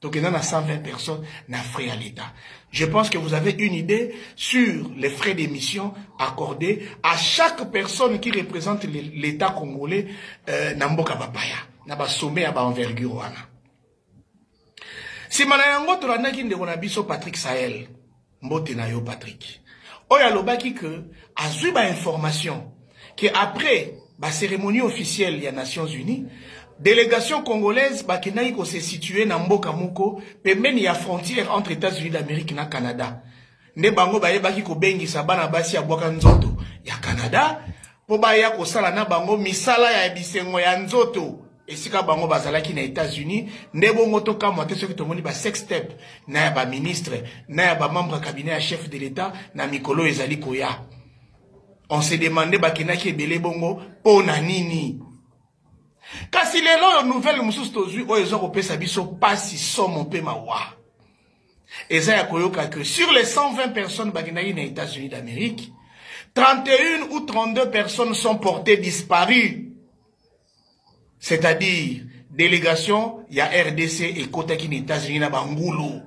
Donc il y en a 120 personnes na frais à l'État. Je pense que vous avez une idée sur les frais d'émission accordés à chaque personne qui représente l'État congolais na mboka bapaya, na ba sommet à ba envergure wana. Si manayango tolandaki ndeko na biso Patrick Sahel, mbote na yo Patrick. Oya lobaki que azui ba information que après la cérémonie officielle des Nations Unies, délégation congolaise bakendaki ko se situer na mboka moko pembeni ya frontière entre États-Unis d'Amérique na Canada. Ne bango bayebaki ko bengisa bana basi ya bwaka nzoto ya Canada po baya ko sala na bango misala ya bisengo ya nzoto. Esika bango bazalaki na États-Unis, ne bongo to kamwa te soki tomoni ba sextep na ya ba ministre, na ya ba membre cabinet ya chef de l'État na mikolo ezali koya. On se demandait bakendaki ebele bongo pona nini. Kasi lelo nouvelle mususu tozui o ezo kopesa biso pasi somo pe mawa. Eza ya koyoka que sur les 120 personnes bakendaki na États-Unis d'Amérique, 31 ou 32 personnes sont portées disparues. C'est-à-dire délégation ya RDC et kotaki na États-Unis na bangulu.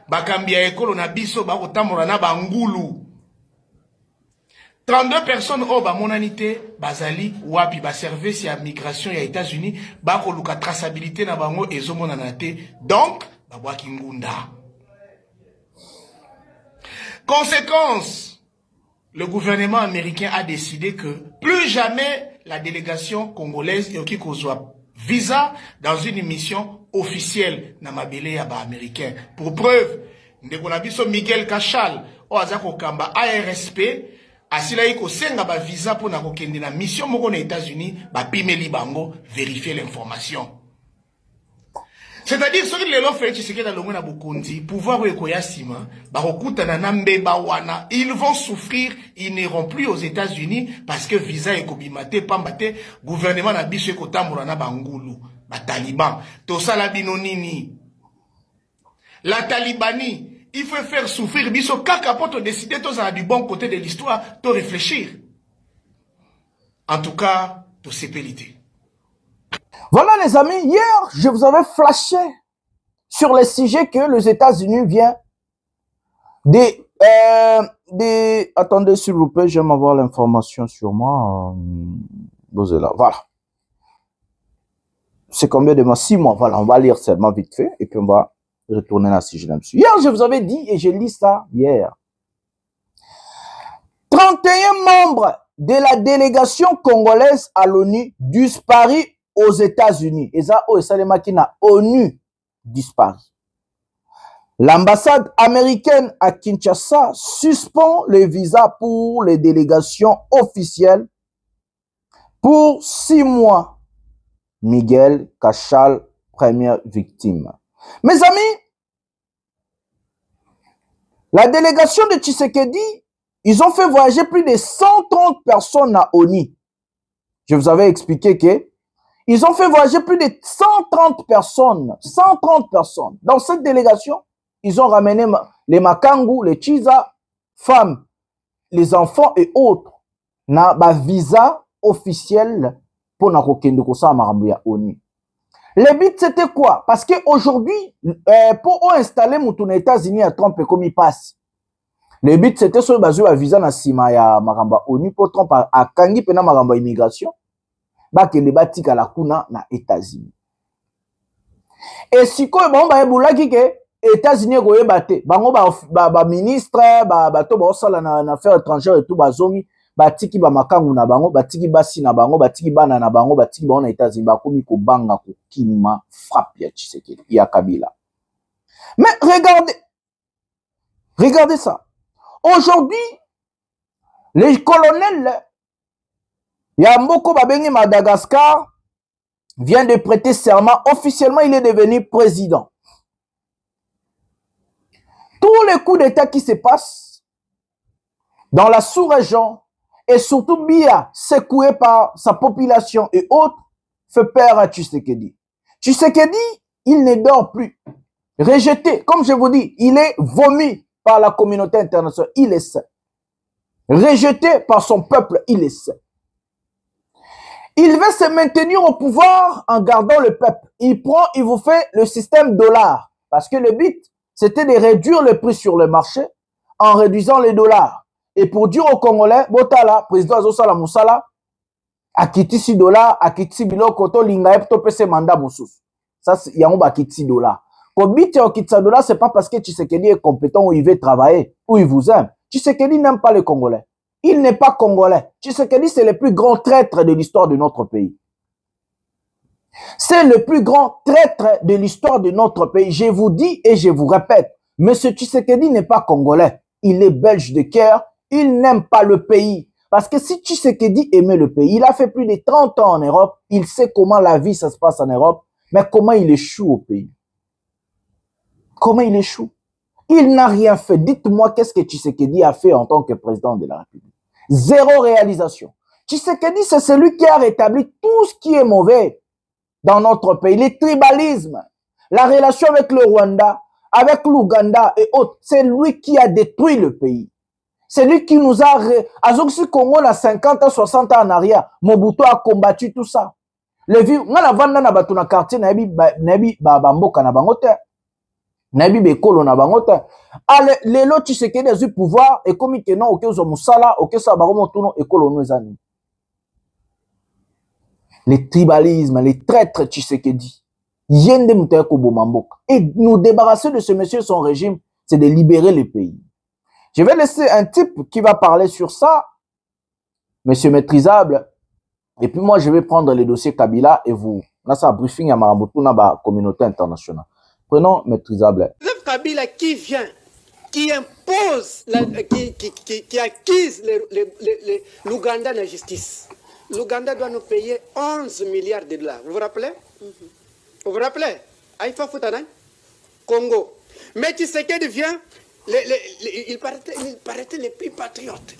Bakambia ekolo na biso bakotambola na bangulu. 32 personnes au bamonanité bazali wapi ba service ya migration ya États-Unis ba koluka traçabilité na bango ezomonana te, donc babwaki ngunda. Conséquence, le gouvernement américain a décidé que plus jamais la délégation congolaise yoki kozwa visa dans une mission officielle na mabele ya ba américain. Pour preuve, ndeko na biso Miguel Cachal o azako kamba ARSP asila iko senga ba visa pour na kokende na mission moko na États-Unis ba pimeli bango vérifier l'information. C'est-à-dire ceux qui l'ont fait Tshisekedi na longo na bokonzi pouvoir ekoya sima ba kokutana na mbeba wana, ils vont souffrir, ils n'iront plus aux États-Unis parce que visa ekobimate pambate gouvernement na biso ekotambola na bangulu ba taliban to sala bino nini. La talibanie il faut faire souffrir biso kaka pour te décider tous à du bon côté de l'histoire, te réfléchir. En tout cas, te sépélité. Voilà les amis, hier je vous avais flashé sur le sujet que les États-Unis viennent attendez s'il vous plaît, j'aime avoir l'information sur moi. Vous êtes là, voilà. C'est combien de mois? 6 mois, voilà, on va lire seulement vite fait et puis on va retourner là si je l'aime. Hier, je vous avais dit, et j'ai lu ça hier. 31 membres de la délégation congolaise à l'ONU disparus aux États-Unis. Et ça, ONU disparu. L'ambassade américaine à Kinshasa suspend les visas pour les délégations officielles pour 6 mois. Miguel Cachal, première victime. Mes amis, la délégation de Tshisekedi, ils ont fait voyager plus de 130 personnes à ONU. Je vous avais expliqué que ils ont fait voyager plus de 130 personnes. 130 personnes. Dans cette délégation, ils ont ramené les Makangu, les Chiza, femmes, les enfants et autres. Na ba visa officiel pour na kokende kosa marambo ya ONU. Le but c'était quoi? Parce qu'aujourd'hui, pour installer mon États-Unis à Trump comme il passe, le but c'était sur le à visa na sima ya maramba ONU pour Trump à kangi pena maramba immigration, ba kende batika la kuna na États-Unis. Et si quoi bon ba ebulaki ke États-Unis ko batté bango ba ministre ba to ba sala na affaires étrangères et tout bazongi batiki ba makangu na bango batiki basi na bango batiki bana na bango batiki ba na États-Unis ba komi ko banga ko kima frappe ya Tshisekedi ya Kabila. Mais regardez ça. Aujourd'hui, les colonels Yamboko Babengi Madagascar vient de prêter serment. Officiellement, il est devenu président. Tous les coups d'État qui se passent dans la sous-région et surtout Biya, secoué par sa population et autres, fait peur à Tshisekedi. Tshisekedi, il ne dort plus. Rejeté, comme je vous dis, il est vomi par la communauté internationale, il est sait. Rejeté par son peuple, il est sait. Il veut se maintenir au pouvoir en gardant le peuple. Il vous fait le système dollar. Parce que le but, c'était de réduire le prix sur le marché en réduisant les dollars. Et pour dire aux Congolais, Botala, président Azosala Moussala, akiti si dollar, akiti si bilo koto linga epto pese manda moussous. Ça, il y a un akiti dollar. Kobiti okitsa dollar, c'est pas parce que Tshisekedi est compétent ou il veut travailler, ou il vous aime. Tshisekedi n'aime pas les Congolais. Il n'est pas congolais. Tshisekedi, c'est le plus grand traître de l'histoire de notre pays. C'est le plus grand traître de l'histoire de notre pays. Je vous dis et je vous répète, M. Tshisekedi n'est pas congolais. Il est belge de cœur. Il n'aime pas le pays. Parce que si Tshisekedi aimait le pays, il a fait plus de 30 ans en Europe. Il sait comment la vie, ça se passe en Europe. Mais comment il échoue au pays? Comment il échoue? Il n'a rien fait. Dites-moi qu'est-ce que Tshisekedi a fait en tant que président de la République. Zéro réalisation. Tshisekedi, c'est celui qui a rétabli tout ce qui est mauvais dans notre pays. Les tribalismes, la relation avec le Rwanda, avec l'Ouganda et autres. C'est lui qui a détruit le pays. C'est lui qui nous a... Azoxi Congo, a 50 ans, 60 ans en arrière. Mobutu a combattu tout ça. Le vieux, on a vendu dans le quartier, nabi bamboka na bangote. Nabi bekolo na bangote. Ale lelo Tshisekedi a eu pouvoir et comme que non oke zo musala oke sa baromo tuno ekolo no ezani. Les tribalismes, les traîtres Tshisekedi. Yende muteko bomamboka. Et nous débarrasser de ce monsieur son régime, c'est de libérer le pays. Je vais laisser un type qui va parler sur ça, monsieur maîtrisable. Et puis moi je vais prendre les dossiers Kabila et vous. Là ça briefing à Marabotou na ba communauté internationale. Prenons maîtrisable. Kabila qui vient, qui impose, qui acquise l'Ouganda la justice. L'Ouganda doit nous payer 11 milliards de dollars. Vous vous rappelez? Vous vous rappelez? Aïfa Foutanan, Congo. Mais Tshisekedi vient, il paraît les plus patriotes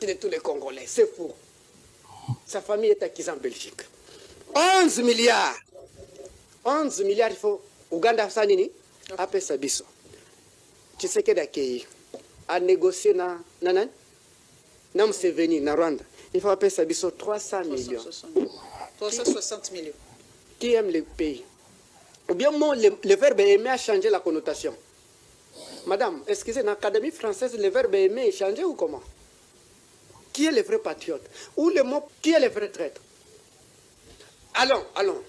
de tous les Congolais. C'est fou. Sa famille est acquise en Belgique. 11 milliards. 11 milliards, il faut. Ouganda Sanini, après Sabiso. Tshisekedi accueilli, a négocié na Museveni, na Rwanda. Il faut appeler Sabiso 300 millions. 360 millions. Qui aime le pays? Ou bien le verbe aimer a changé la connotation. Madame, excusez, dans l'Académie française, le verbe aimer est changé ou comment? Qui est le vrai patriote? Ou le mot, qui est le vrai traître? Allons.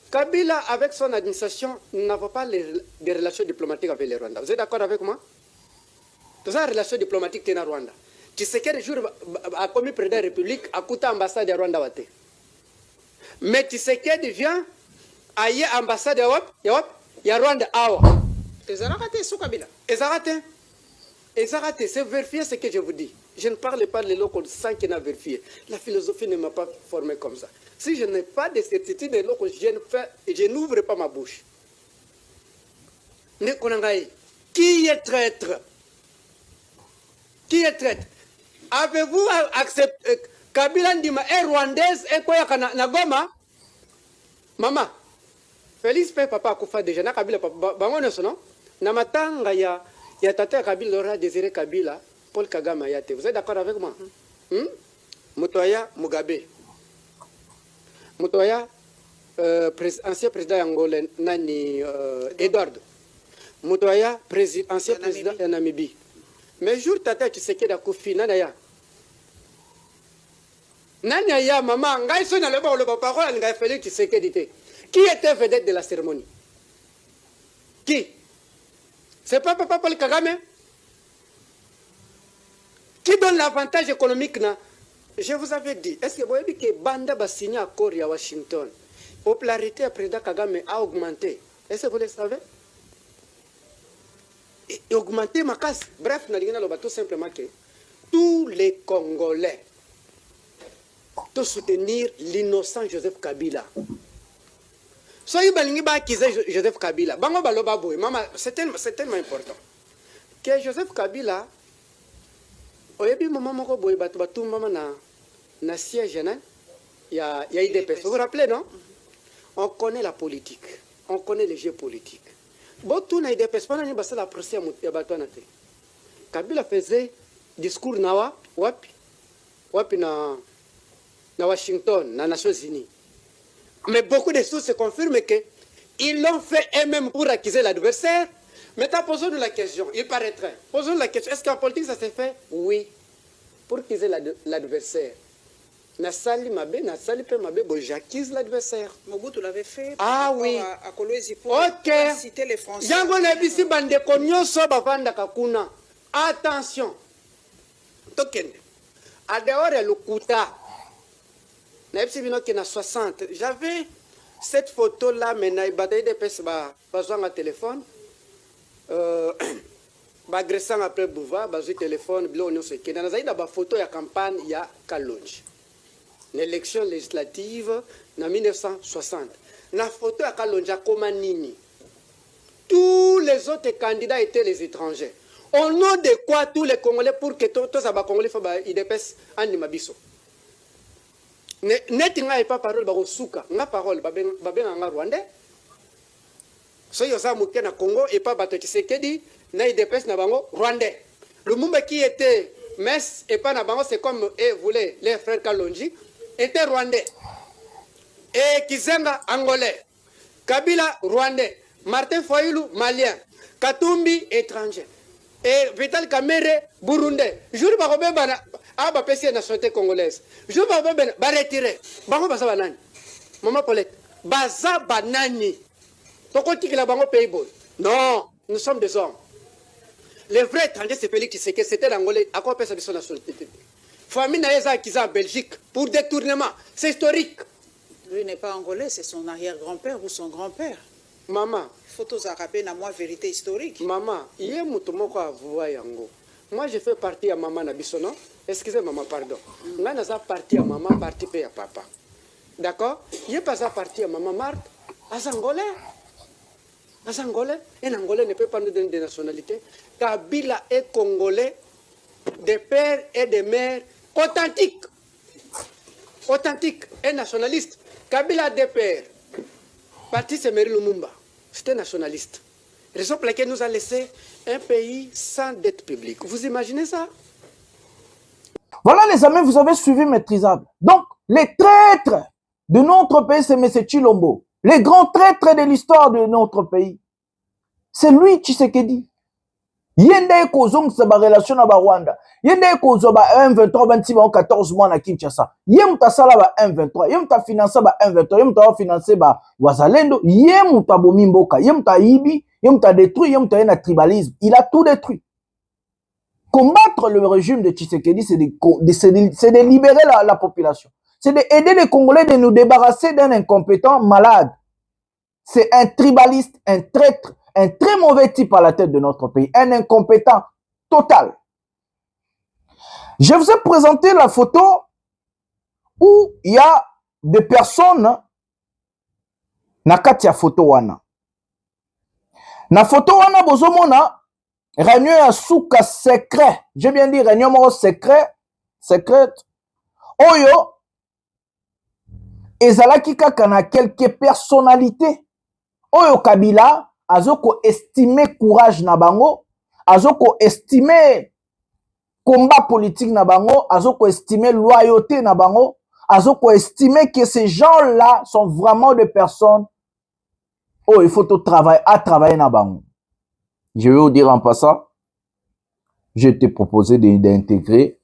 Kabila, avec son administration, n'avons pas des relations diplomatiques avec le Rwanda. Vous êtes d'accord avec moi? Dans une relation diplomatique avec le Rwanda. Tshisekedi jour a commis président de la République, a coûté l'ambassade de Rwanda. Mais Tshisekedi vient à l'ambassade de Rwanda. Ils ont raté sous Kabila. Ils ont raté. C'est vérifié ce que je vous dis. Je ne parle pas de l'eau sans qu'il n'a vérifié. La philosophie ne m'a pas formé comme ça. Si je n'ai pas de certitude de l'eau, je n'ouvre pas ma bouche. Qui est traître? Qui est traître? Avez-vous accepté Kabila Ndima est rwandaise et quoi na Goma? Maman, Félix Pé papa Koufa déjà na Kabila papa bangono sono na matanga ya tata Kabila Laura Désiré Kabila Paul Kagame Ayate. Vous êtes d'accord avec moi? Mutoya Mugabe. Mutoya ancien président angolais Nani Edward. Mutoya ancien président de Namibie. Mais jour tata tu sais que da Kofi nanaya. Nanaya maman ngai so na le parole ngai Félix tu sais que dit. Qui était vedette de la cérémonie? Qui? C'est pas Papa Paul Kagame? Qui donne l'avantage économique na? Je vous avais dit, est-ce que vous avez dit que Banda va signer un accord à Washington? La popularité à président Kagame a augmenté. Est-ce que vous le savez? Et augmenté ma casse. Bref, tout simplement que tous les Congolais doivent soutenir l'innocent Joseph Kabila. Soyez balingi ba kize Joseph Kabila. Bango baloba boy. Maman, c'est tellement important. Que Joseph Kabila, oyebi maman moko boy batu maman na siège nan. Il y a IDPS. Vous vous rappelez, non? On connaît la politique. On connaît les jeux politiques. Bon, tout na IDPS. Pendant que la procès ya batu na te. Kabila faisait discours na wapi na Washington, na Nations Unies. Mais beaucoup de sources confirment qu'ils l'ont fait eux-mêmes pour accuser l'adversaire. Maintenant, posons-nous la question. Il paraîtrait. Posons-nous la question. Est-ce qu'en politique, ça s'est fait? Oui. Pour accuser l'adversaire. Nasali Mabe, Nasali Pe Mabe, bon, j'accuse l'adversaire. Mobutu l'avait fait. Ah oui. À Kolwezi pour citer les Français. Yango Nebisi Bande Konyo Soba Vanda Kakuna. Attention. Token. À dehors, le Kuta. Na 60. J'avais cette photo-là, mais na bataille de pes besoin un téléphone. Agressant après Bouva, besoin téléphone, blo on sait que dans la photo ya campagne ya Kalonji. L'élection législative en 1960. La photo ya Kalonji à Komanini. Tous les autres candidats étaient les étrangers. Au nom de quoi tous les Congolais pour que tous les Congolais fassent IDPS en Nimabiso. Neti nga pas parole ba suka nga parole ba nga Rwandais so yo za muke na Congo et pas bato Tshisekedi na IDPS na bango Rwandais. Lumumba qui était Metz et pas na bango, c'est comme voulaient les frères Kalonji était Rwandais. Et Kizenga Angolais, Kabila Rwandais, Martin Fayulu Malien, Katumbi étranger et Vital Kamerhe Burundais. Jour ba robé bana aba pesi nationalité congolaise. Je vais retirer. Bango baza banani. Maman Paulette, baza banani. Tokoti ki la bango pays boy. Non, nous sommes des hommes. Les vrais étrangers, c'est Félix Tshisekedi, c'était l'Angolais. À quoi pèse sa nationalité? Famille Naïza qui en Belgique pour détournement. C'est historique. Lui n'est pas angolais, c'est son arrière-grand-père ou son grand-père. Maman. Il faut tous rappeler la moi vérité historique. Maman, il y a mutumoko à voir yango. Moi, je fais partie à maman Nabiso, non? Excusez maman, pardon. Moi, je fais partie à maman, partie à papa. D'accord? Il n'y a pas partie à maman Marthe, à Angolais. À Angolais. Un Angolais ne peut pas nous donner de nationalité. Kabila est Congolais, de père et de mère authentiques. Authentique et nationaliste. Kabila a des pères. Parti Semery Lumumba. C'était nationaliste. Raison pour laquelle nous a laissé un pays sans dette publique. Vous imaginez ça? Voilà les amis, vous avez suivi Maîtrisable. Donc, les traîtres de notre pays, c'est M. Chilombo. Les grands traîtres de l'histoire de notre pays. C'est lui, Tshisekedi. Yende kozong sa ba relation na ba Rwanda. Yende kozo ba 1-23, 26, 14 mois na Kinshasa. Yem ta sala ba 1-23. Yem ta financer ba 1-23. Yem ta financer ba Wazalendo. Yem ta bomimboka. Yem ta ibi. Yem ta détruit. Yem ta na tribalisme. Il a tout détruit. Combattre le régime de Tshisekedi, c'est de libérer la population. C'est d'aider les Congolais de nous débarrasser d'un incompétent malade. C'est un tribaliste, un traître, un très mauvais type à la tête de notre pays. Un incompétent total. Je vous ai présenté la photo où il y a des personnes na kati ya photo wana. Na photo wana bozomona réunion ya suka secret. J'ai bien dit réunion moko secret. Oyo ezalaki kaka na quelques personnalités. Oyo Kabila azoko estimer courage na bango, azoko estimer combat politique na bango, azoko estimer loyauté na bango, azoko estimer que ces gens-là sont vraiment des personnes oh il faut tout travailler na bango. Je vais vous dire en passant, je t'ai proposé d'intégrer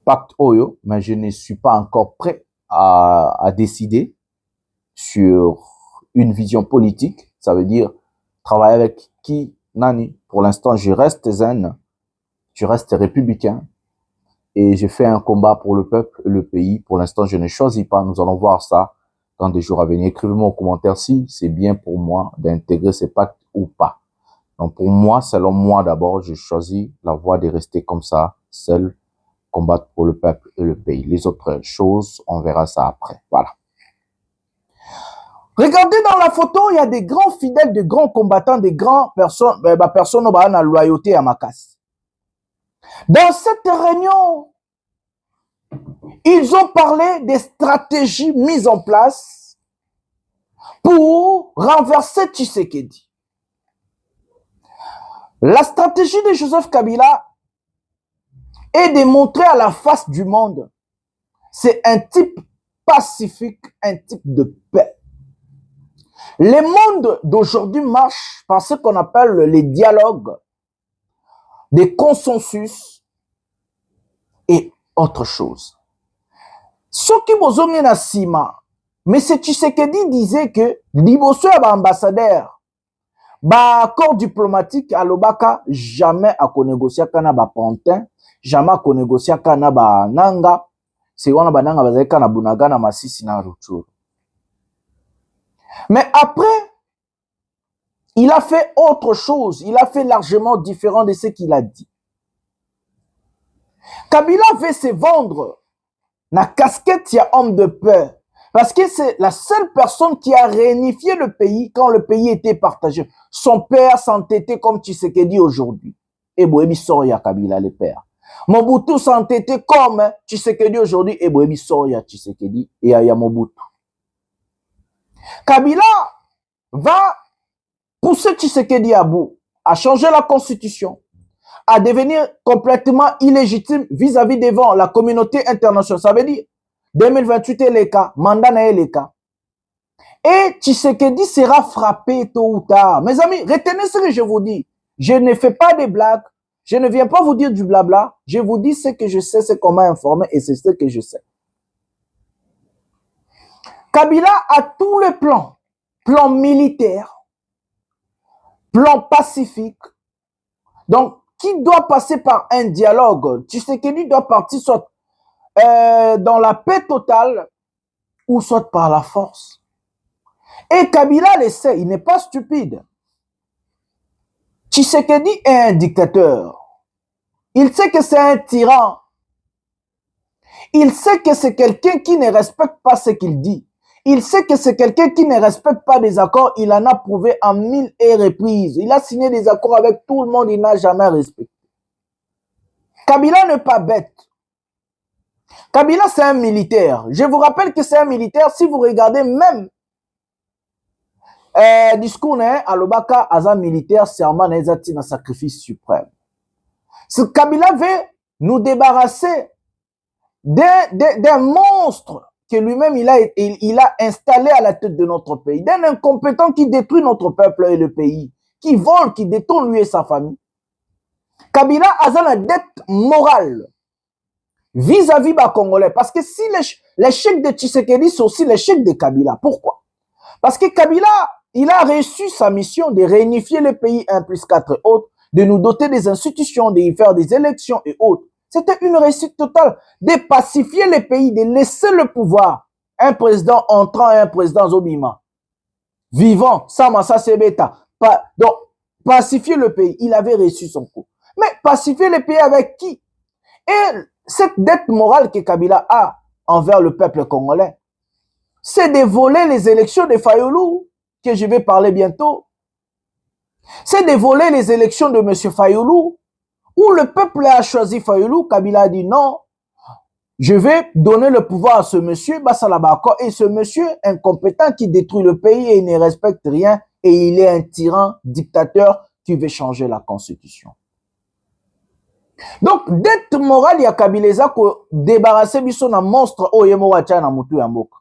Pacte Oyo, mais je ne suis pas encore prêt à décider. sur une vision politique, ça veut dire travailler avec qui, nani. Pour l'instant, je reste zen, je reste républicain et je fais un combat pour le peuple et le pays. Pour l'instant, je ne choisis pas. Nous allons voir ça dans des jours à venir. Écrivez-moi en commentaire si c'est bien pour moi d'intégrer ces pactes ou pas. Donc pour moi, selon moi d'abord, je choisis la voie de rester comme ça, seul, combattre pour le peuple et le pays. Les autres choses, on verra ça après. Voilà. Regardez dans la photo, il y a des grands fidèles, des grands combattants, des grands personnes, personnes qui ont la loyauté à Makas. Dans cette réunion, ils ont parlé des stratégies mises en place pour renverser Tshisekedi. La stratégie de Joseph Kabila est de montrer à la face du monde, c'est un type pacifique, un type de paix. Le monde d'aujourd'hui marche par ce qu'on appelle les dialogues, des consensus et autre chose. Ce qui vous ont na sima, M. Tshisekedi disait que liboso ya ambassadeur, accord diplomatique à l'Obaka, jamais à négocier kana ba pontin, jamais à négocier kana ba nanga, c'est wana ba nanga bazali kana bunaga na Masisi na Rutshuru. Mais après, il a fait autre chose. Il a fait largement différent de ce qu'il a dit. Kabila veut se vendre la casquette, il y a homme de paix. Parce que c'est la seule personne qui a réunifié le pays quand le pays était partagé. Son père s'entêtait comme Tshisekedi aujourd'hui. Et Boebi Soria Kabila, le père. Mobutu s'entêtait comme Tshisekedi aujourd'hui. Et Boebi Soria Tshisekedi et Aya Mobutu. Kabila va pousser Tshisekedi à bout, à changer la constitution, à devenir complètement illégitime vis-à-vis devant la communauté internationale. Ça veut dire 2028 est le cas, mandat n'est le cas. Et Tshisekedi sera frappé tôt ou tard. Mes amis, retenez ce que je vous dis. Je ne fais pas des blagues. Je ne viens pas vous dire du blabla. Je vous dis ce que je sais, ce qu'on m'a informé et c'est ce que je sais. Kabila a tous les plans. Plan militaire, plan pacifique. Donc, qui doit passer par un dialogue? Tshisekedi doit partir soit dans la paix totale ou soit par la force. Et Kabila le sait, il n'est pas stupide. Tshisekedi est un dictateur. Il sait que c'est un tyran. Il sait que c'est quelqu'un qui ne respecte pas ce qu'il dit. Il sait que c'est quelqu'un qui ne respecte pas des accords. Il en a prouvé en 1000 reprises. Il a signé des accords avec tout le monde. Il n'a jamais respecté. Kabila n'est pas bête. Kabila, c'est un militaire. Je vous rappelle que c'est un militaire. Si vous regardez même discours à l'Obaka, Aza militaire, serment un sacrifice suprême. Ce Kabila veut nous débarrasser d'un monstre que lui-même il a installé à la tête de notre pays, d'un incompétent qui détruit notre peuple et le pays, qui vole, qui détourne lui et sa famille. Kabila a la dette morale vis-à-vis des Congolais. Parce que si l'échec de Tshisekedi, c'est aussi l'échec de Kabila. Pourquoi? Parce que Kabila, il a reçu sa mission de réunifier le pays 1+4 et autres, de nous doter des institutions, de y faire des élections et autres. C'était une réussite totale de pacifier le pays, de laisser le pouvoir. Un président entrant et un président Zobima. Vivant, Samassa Sebeta. Donc, pacifier le pays, il avait reçu son coup. Mais pacifier le pays avec qui? Et cette dette morale que Kabila a envers le peuple congolais, c'est de voler les élections de Fayoulou, que je vais parler bientôt. C'est de voler les élections de M. Fayoulou, où le peuple a choisi Fayoulou. Kabila a dit non, je vais donner le pouvoir à ce monsieur, Bassalabako, et ce monsieur incompétent qui détruit le pays et il ne respecte rien, et il est un tyran, dictateur qui veut changer la constitution. Donc, dette morale, il y a Kabila qui débarrasser biso na monstre Oyemowacha na mutu ya mboka.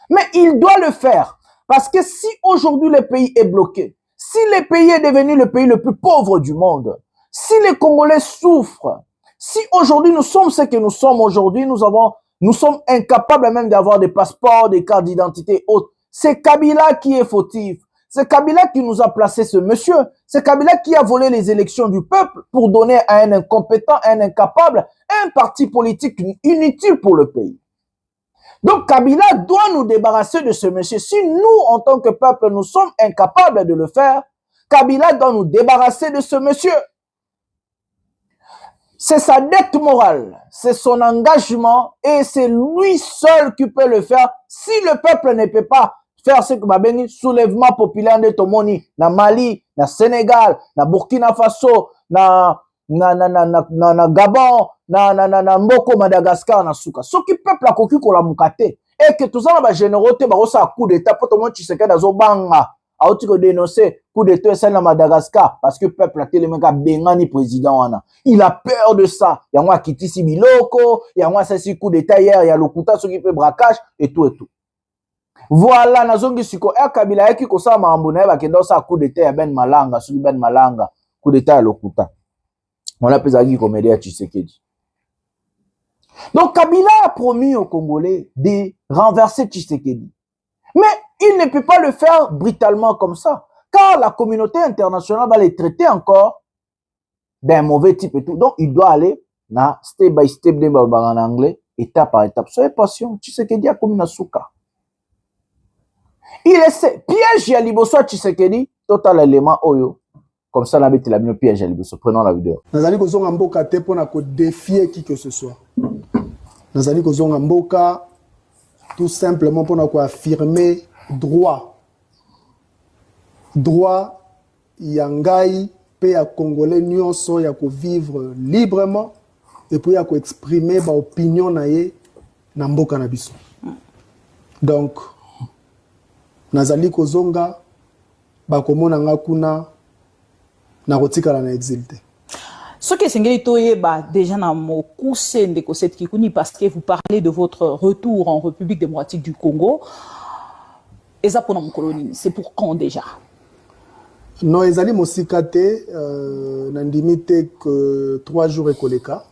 Mais il doit le faire. Parce que si aujourd'hui le pays est bloqué, si le pays est devenu le pays le plus pauvre du monde, si les Congolais souffrent, si aujourd'hui nous sommes ce que nous sommes aujourd'hui, nous sommes incapables même d'avoir des passeports, des cartes d'identité et autres, c'est Kabila qui est fautif. C'est Kabila qui nous a placé ce monsieur. C'est Kabila qui a volé les élections du peuple pour donner à un incompétent, à un incapable, un parti politique inutile pour le pays. Donc Kabila doit nous débarrasser de ce monsieur. Si nous, en tant que peuple, nous sommes incapables de le faire, Kabila doit nous débarrasser de ce monsieur. C'est sa dette morale, c'est son engagement et c'est lui seul qui peut le faire. Si le peuple ne peut pas faire ce que Babeni, soulèvement populaire de Tomoni, na Mali, na Sénégal, na Burkina Faso, na Gabon, na Mboko, Madagascar, na Souka. Ce qui peuple a cocu qu'on l'a moukaté. Et que tout ça, la générosité, bah, ça a coup d'état, pour tout le monde, tu sais qu'il y a des banga. A outi ko dénoncer coup d'état c'est na Madagascar parce que peuple a tellement bengani président wana. Il a peur de ça. Il y a moi qui tisi biloko, il y a moi ça si coup d'état hier, il y a Lokuta ce qui fait braquage et tout et tout. Voilà nazongi siko Kabila yaki ko sa mambo na ba kendo sa coup d'état ya Ben Malanga, sur Ben Malanga, coup d'état ya Lokuta. On a pesaki comédien Tshisekedi. Donc Kabila a promis aux Congolais de renverser Tshisekedi. Mais il ne peut pas le faire brutalement comme ça, car la communauté internationale va les traiter encore d'un mauvais type et tout. Donc, il doit aller step by step en anglais, étape par étape. Soyez patient, Tshisekedi a comme Nasuka. Il essaie, piège ya liboso Tshisekedi, total élément oyo. Comme ça, la bête la bien piège ya liboso. Prenons la vidéo. Nazali kozonga mboka te pona ko défier qui que ce soit. Nazali kozonga mboka tout simplement pour affirmer droit yangai pe ya congolais nyonso ya ko vivre librement et puis ya ko exprimer ba opinion na ye na mboka na biso. Donc nazali kozonga ba komona nga kuna na kotikala na exilté. Ce que c'est toyeba déjà dans mon coussin de Kosset Kikuni parce que vous parlez de votre retour en République démocratique du Congo. Et ça pour notre colonie, c'est pour quand déjà? Non, ezali mosikate nandimite que 3 jours ekoleka.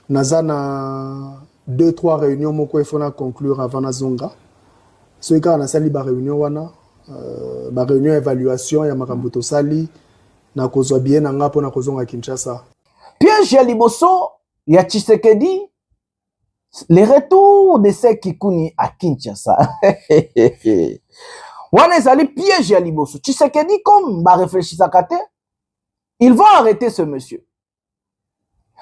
Naza na 2-3 réunions moko efona conclure avant nazonga. Soika na sali ba réunion wana, ba réunion évaluation ya makambo to sali. Na kozwa bien na nga pona kozonga Kinshasa. Piège ya liboso ya Tshisekedi, le retour de Sekikuni à Kinshasa. Wana ezali piège ya liboso. Tshisekedi comme ba réfléchissaka te, ils vont arrêter ce monsieur.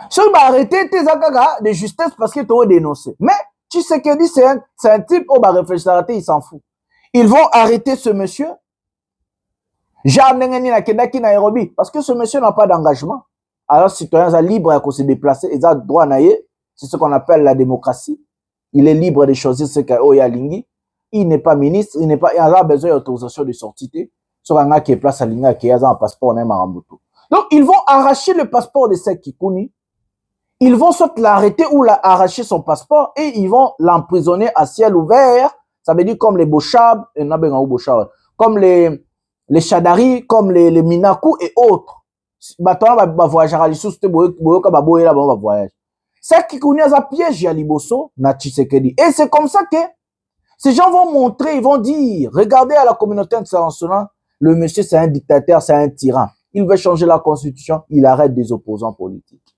Ceux va arrêter tes akaka de justesse parce que tu as dénoncé. Mais Tshisekedi c'est un type où ba réfléchissaka te, il s'en fout. Ils vont arrêter ce monsieur. Nairobi, parce que ce monsieur n'a pas d'engagement. Alors, citoyen est libre à se déplacer, il a droit à c'est ce qu'on appelle la démocratie. Il est libre de choisir ce qu'il y a Lingi. Il n'est pas ministre, il a besoin d'autorisation de sortie. Sur un gars qui est place à Linga, qui a un passeport, on est Marambutu. Donc, ils vont arracher le passeport de Sekikuni. Ils vont soit l'arrêter ou arracher son passeport et ils vont l'emprisonner à ciel ouvert. Ça veut dire comme les Bochab, comme les Chadari, comme les Minaku et autres. Maintenant, va voyager à l'issue, c'était va voyage. Ça qui connaît un piège à Liboso, na Tshisekedi. Et c'est comme ça que ces gens vont montrer, ils vont dire, regardez à la communauté internationale, le monsieur c'est un dictateur, c'est un tyran. Il veut changer la constitution, il arrête des opposants politiques.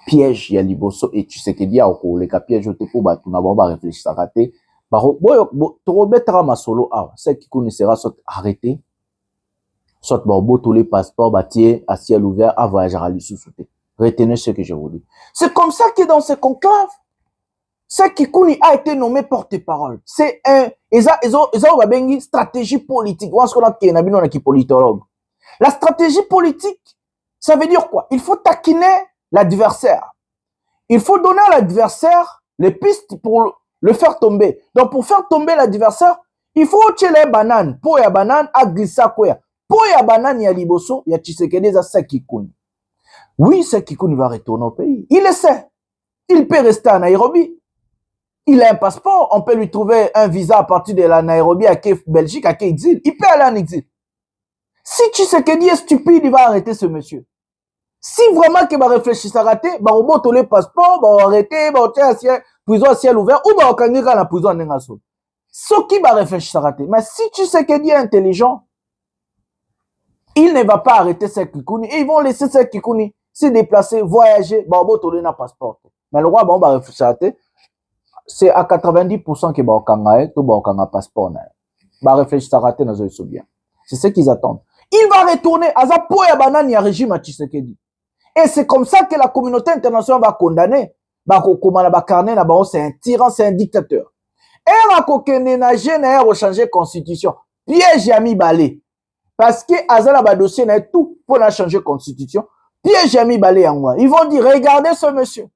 Piège à Liboso et Tshisekedi a au les piège au tepo, bah, tout d'abord, réfléchir à rater. Masolo, ceux qui connaissera soit arrêté, soit tous les passeports bâtis à ciel ouvert à voyager à l'issue. Retenez ce que je vous dis. C'est comme ça que dans ce conclave, Sekikuni a été nommé porte-parole. C'est un, stratégie politique. La stratégie politique, ça veut dire quoi? Il faut taquiner l'adversaire. Il faut donner à l'adversaire les pistes pour le faire tomber. Donc, pour faire tomber l'adversaire, il faut tirer les bananes. Pour ya banane, à glisser quoi. Pour ya banane, ya liboso, ya Tshisekedi, ya Sekikuni. Oui, Sekikuni va retourner au pays. Il le sait. Il peut rester à Nairobi. Il a un passeport. On peut lui trouver un visa à partir de la Nairobi à Belgique, à exil. Il peut aller en exil. Si Tshisekedi est stupide, il va arrêter ce monsieur. Si vraiment qu'il va réfléchir à rater, bah, on va tous les passeports, bah, on va arrêter, bah, on tient à ciel, prison à ciel ouvert, ou bah, on va la prison en Nengaso. Ce qui va réfléchir à rater. Mais si tu sais qu'il est intelligent, il ne va pas arrêter ces Kikouni. Et ils vont laisser ces Kikouni se déplacer, voyager. Bon, tu as un passeport. Mais le roi, bon, va réfléchir à rater. C'est à 90% que tu as un passeport. Va réfléchir à rater dans le bien. C'est ce qu'ils attendent. Il va retourner à Zapo et à Banani à régime à Tshisekedi. Et c'est comme ça que la communauté internationale va condamner. C'est un tyran, c'est un dictateur. Et la coquenage n'a pas changé la constitution. Piège Ami Balé. Parce que Azala ba dossier n'a tout pour changer la constitution. Piège Ami Balé en moi. Ils vont dire, regardez ce monsieur.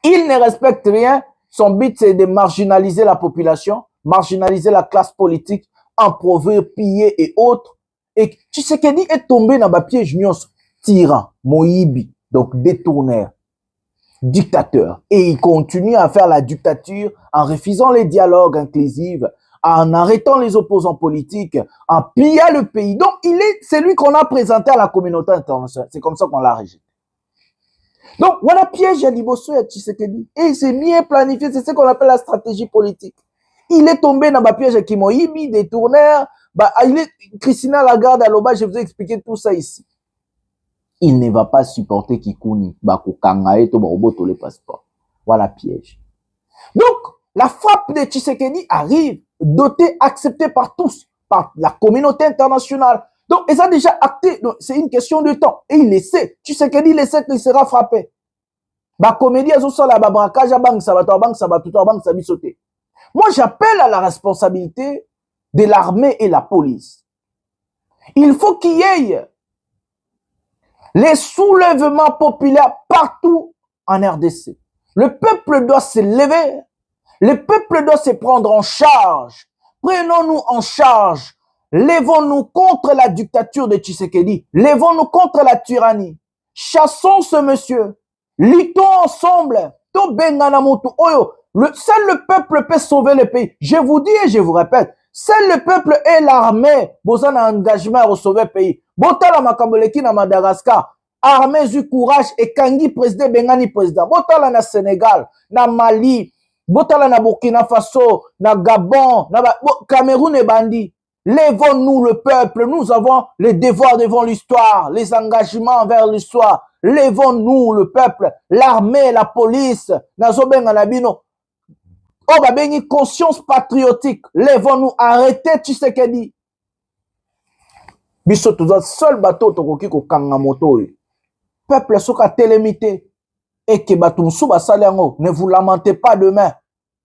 Il ne respecte rien. Son but, c'est de marginaliser la population, marginaliser la classe politique, improver, piller et autres. Et Tshisekedi est tombé dans le piège tyran, Moïbi, donc détourneur, dictateur. Et il continue à faire la dictature en refusant les dialogues inclusifs, en arrêtant les opposants politiques, en pillant le pays. Donc, c'est lui qu'on a présenté à la communauté internationale. C'est comme ça qu'on l'a rejeté. Donc, voilà piège à Liboso et à Tshisekedi. Et c'est bien planifié, c'est ce qu'on appelle la stratégie politique. Il est tombé dans le piège à Kimoïbi, détourneur. Christina Lagarde à l'Oba, je vous ai expliqué tout ça ici. Il ne va pas supporter Kikouni, les passeports. Voilà piège. Donc, la frappe de Tshisekedi arrive, dotée, acceptée par tous, par la communauté internationale. Donc, ils ont déjà acté. C'est une question de temps. Et il le sait. Tshisekedi le sait qu'il sera frappé. Comédie, moi, j'appelle à la responsabilité de l'armée et la police. Il faut qu'il y ait les soulèvements populaires partout en RDC. Le peuple doit se lever. Le peuple doit se prendre en charge. Prenons-nous en charge. Lèvons-nous contre la dictature de Tshisekedi. Lèvons-nous contre la tyrannie. Chassons ce monsieur. Luttons ensemble. Seul le peuple peut sauver le pays. Je vous dis et je vous répète. Seul le peuple et l'armée. Besoin d'un engagement à sauver le pays. Botala Makamboleki na Madagascar. Armée du courage et Kangi président, Bengani président. Botala na Sénégal, na Mali. Botala na Burkina Faso, na Gabon, na Cameroun et Bandi. Lèvons-nous le peuple. Nous avons les devoirs devant l'histoire, les engagements envers l'histoire. Lèvons-nous le peuple, l'armée, la police. Nazobenga Nabino. Oh, bah, béni, conscience patriotique. Lèvons-nous, arrêtez Tshisekedi. Biso tout seul bateau tokoki ko kanga moto. Peuple soka télémité. Et que batum sou basalengo. Ne vous lamentez pas demain.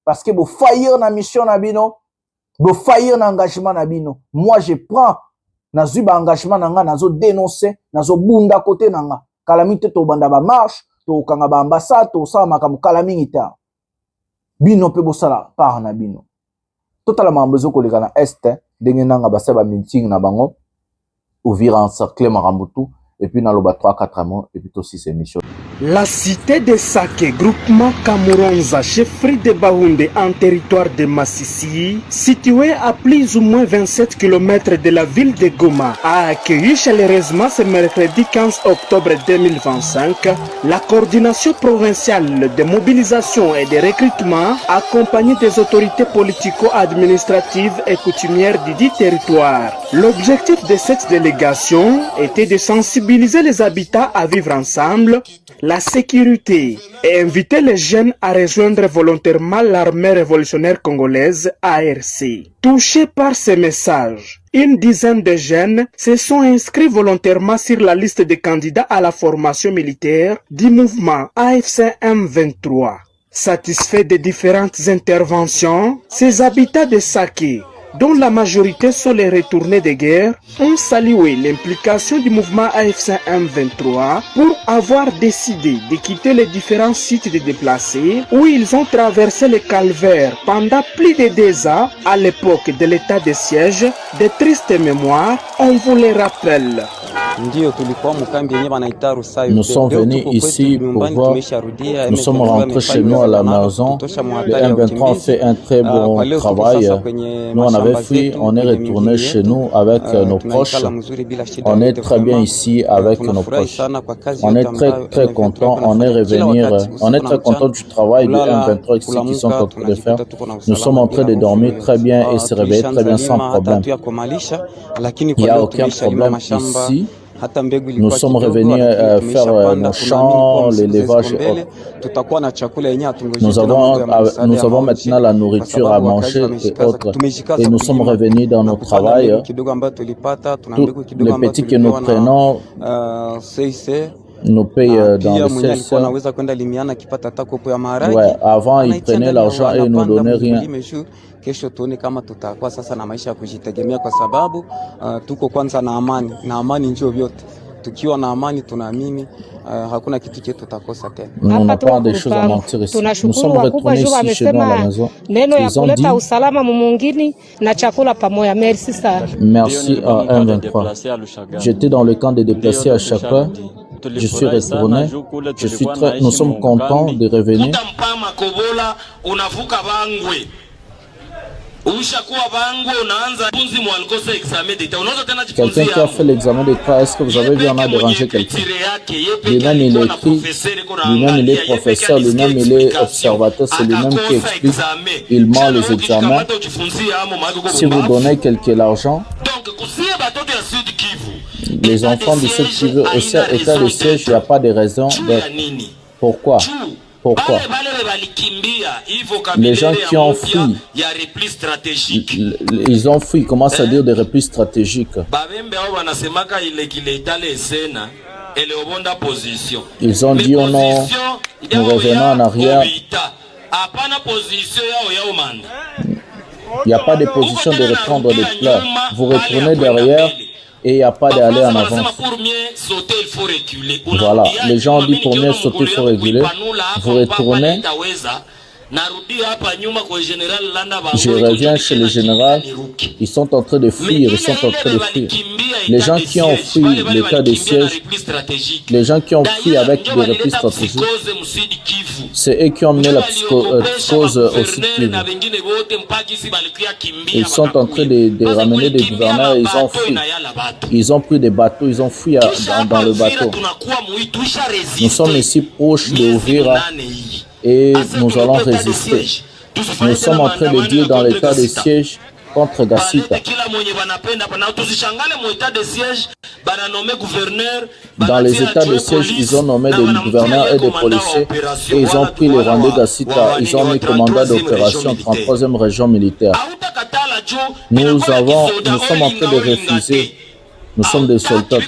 Parce que vous faillir na mission nabino. Vous faillir na engagement nabino. Moi je prends. Na zuba engagement nanga. Nazo dénoncer. Nazo bunda côté nanga. Calamité to banda ba marche. To kanga ba ambassade. To sa makamu calamité. Bino pe bosala par na bino. Totalement besoin ko leka na est. Denge nanga baseba meeting na bango. Ouvrir encercler Marambutu. Et puis dans le 3-4 mois. Et puis aussi c'est mission. La cité de Sake, groupement Kamuronza, chefferie de Baoundé en territoire de Massissi, située à plus ou moins 27 km de la ville de Goma, a accueilli chaleureusement ce mercredi 15 octobre 2025 la coordination provinciale de mobilisation et de recrutement accompagnée des autorités politico-administratives et coutumières du dit territoire. L'objectif de cette délégation était de sensibiliser les habitants à vivre ensemble, la sécurité et inviter les jeunes à rejoindre volontairement l'armée révolutionnaire congolaise ARC. Touchés par ces messages, une dizaine de jeunes se sont inscrits volontairement sur la liste des candidats à la formation militaire du mouvement AFC M23. Satisfaits des différentes interventions, ces habitants de Sake, dont la majorité sont les retournés de guerre, ont salué l'implication du mouvement AFC M23 pour avoir décidé de quitter les différents sites de déplacés où ils ont traversé le calvaire pendant plus de 2 ans à l'époque de l'état de siège. De tristes mémoires, on vous les rappelle. Nous sommes venus ici pour voir. Nous sommes rentrés chez nous à la maison. Le M23 a fait un très bon travail. Nous, on avait fui, on est retourné chez nous avec nos proches. On est très bien ici avec nos proches. On est très content. On est très content du travail du M23 ici qu'ils sont en train de faire. Nous sommes en train de dormir très bien et se réveiller très bien sans problème. Il n'y a aucun problème ici. Nous sommes revenus faire nos champs, l'élevage et autres. Nous avons maintenant la nourriture à manger et autres. Et nous sommes revenus dans notre travail. Tous les petits que nous prenons nous payent dans le CSE. Ouais, avant, ils prenaient l'argent et ils ne nous donnaient rien. Kesho tuone kama tutakuwa sasa na maisha ya kujitegemea kwa sababu tuko kwanza na amani, na amani ndio vyote. Tukiwa na amani tunaamini hakuna kitu chetu tutakosa tena. On n'a pas des choses à mentir ici. Nous sommes retournés ici chez nous à la maison. Ils ont dit usalama mumungini na chakula pamoja. Merci ça. Merci à M23. J'étais dans le camp des déplacés à Chakra. Je suis retourné. Nous sommes contents de revenir. Quelqu'un qui a fait l'examen d'État, est-ce que vous avez vu en a dérangé quelqu'un? Lui-même il est écrit, lui-même il est professeur, lui-même il est observateur, c'est lui-même qui explique, il ment les examens. Si vous donnez l'argent, les enfants du Sud Kivu, au état de siège, il n'y a pas de raison d'être. Pourquoi? Pourquoi? Les gens qui ont fui, ils ont fui, ils commencent à dire des replis stratégiques. Ils ont dit oh non, nous revenons en arrière. Il n'y a pas de position de reprendre les plats. Vous retournez derrière et il n'y a pas d'aller en avant. Voilà, les gens ont dit pour mieux sauter, il faut reculer. Vous retournez. Je reviens chez le général. Ils sont en train de fuir, Les gens qui ont fui l'état de siège, les gens qui ont fui avec des replis stratégiques, c'est eux qui ont mené la psychose au Sud Kivu. Ils sont en train de ramener des gouverneurs, ils ont fui. Ils ont pris des bateaux, ils ont fui dans le bateau. Nous sommes ici proches d'Ouvira et nous allons résister. Nous sommes en train de dire dans l'état de siège contre Gassita. Dans les états de siège, ils ont nommé des gouverneurs et des policiers et ils ont pris les rangs de Gassita. Ils ont mis commandant d'opération 33e région militaire. Nous sommes en train de refuser. Nous sommes des soldats.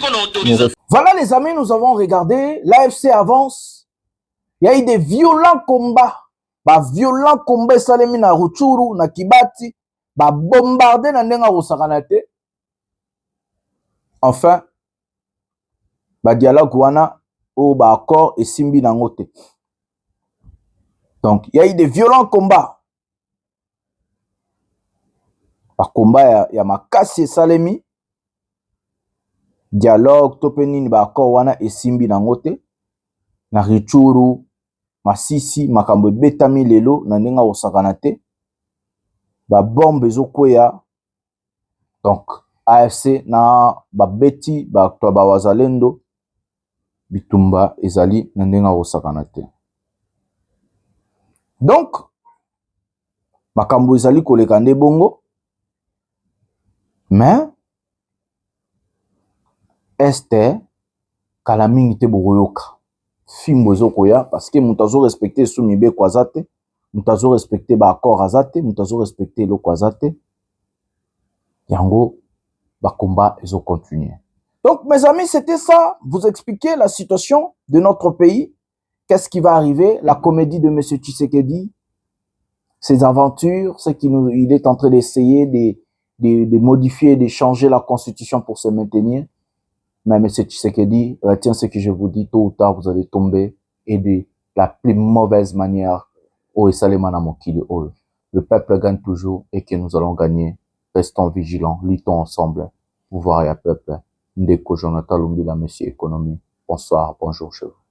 Voilà les amis, nous avons regardé. L'AFC avance. Il y a eu des violents combats. Violents combats salemi na Rutshuru, na Kibati. Bombardé na ndenga Rosakanate. Enfin, dialogue wana ou accord et simbi na ngote. Donc, il y a eu des violents combats. Combat ya makasi salemi. Dialogue topenini accord wana et simbi na ngote. Na Rutshuru, Masisi, makambo betami lelo na ndenga Rosakanate. Bombe zokoya. Donc AFC na beti wazalendo bitumba ezali na ndenga Rosakanate. Donc makambo ezali koleka nde bongo, mais este kala mingi te bokoyoka fimbo ezokoya parce que mutazo respecter soumibe kwazate, mutazo respecter ba accord azate, mutazo respecter lo kwazate. Yango ba combat ezo continuer. Donc mes amis, c'était ça, vous expliquer la situation de notre pays, qu'est-ce qui va arriver, la comédie de monsieur Tshisekedi, ses aventures, ce qu'il est en train d'essayer de modifier, de changer la constitution pour se maintenir. Mais M. Tshisekedi, tiens ce que je vous dis, tôt ou tard, vous allez tomber et de la plus mauvaise manière. Le peuple gagne toujours et que nous allons gagner. Restons vigilants, luttons ensemble. Pouvoir et peuple, Ndeko Jonathan Lumbila, Monsieur Économie. Bonsoir, bonjour chez vous.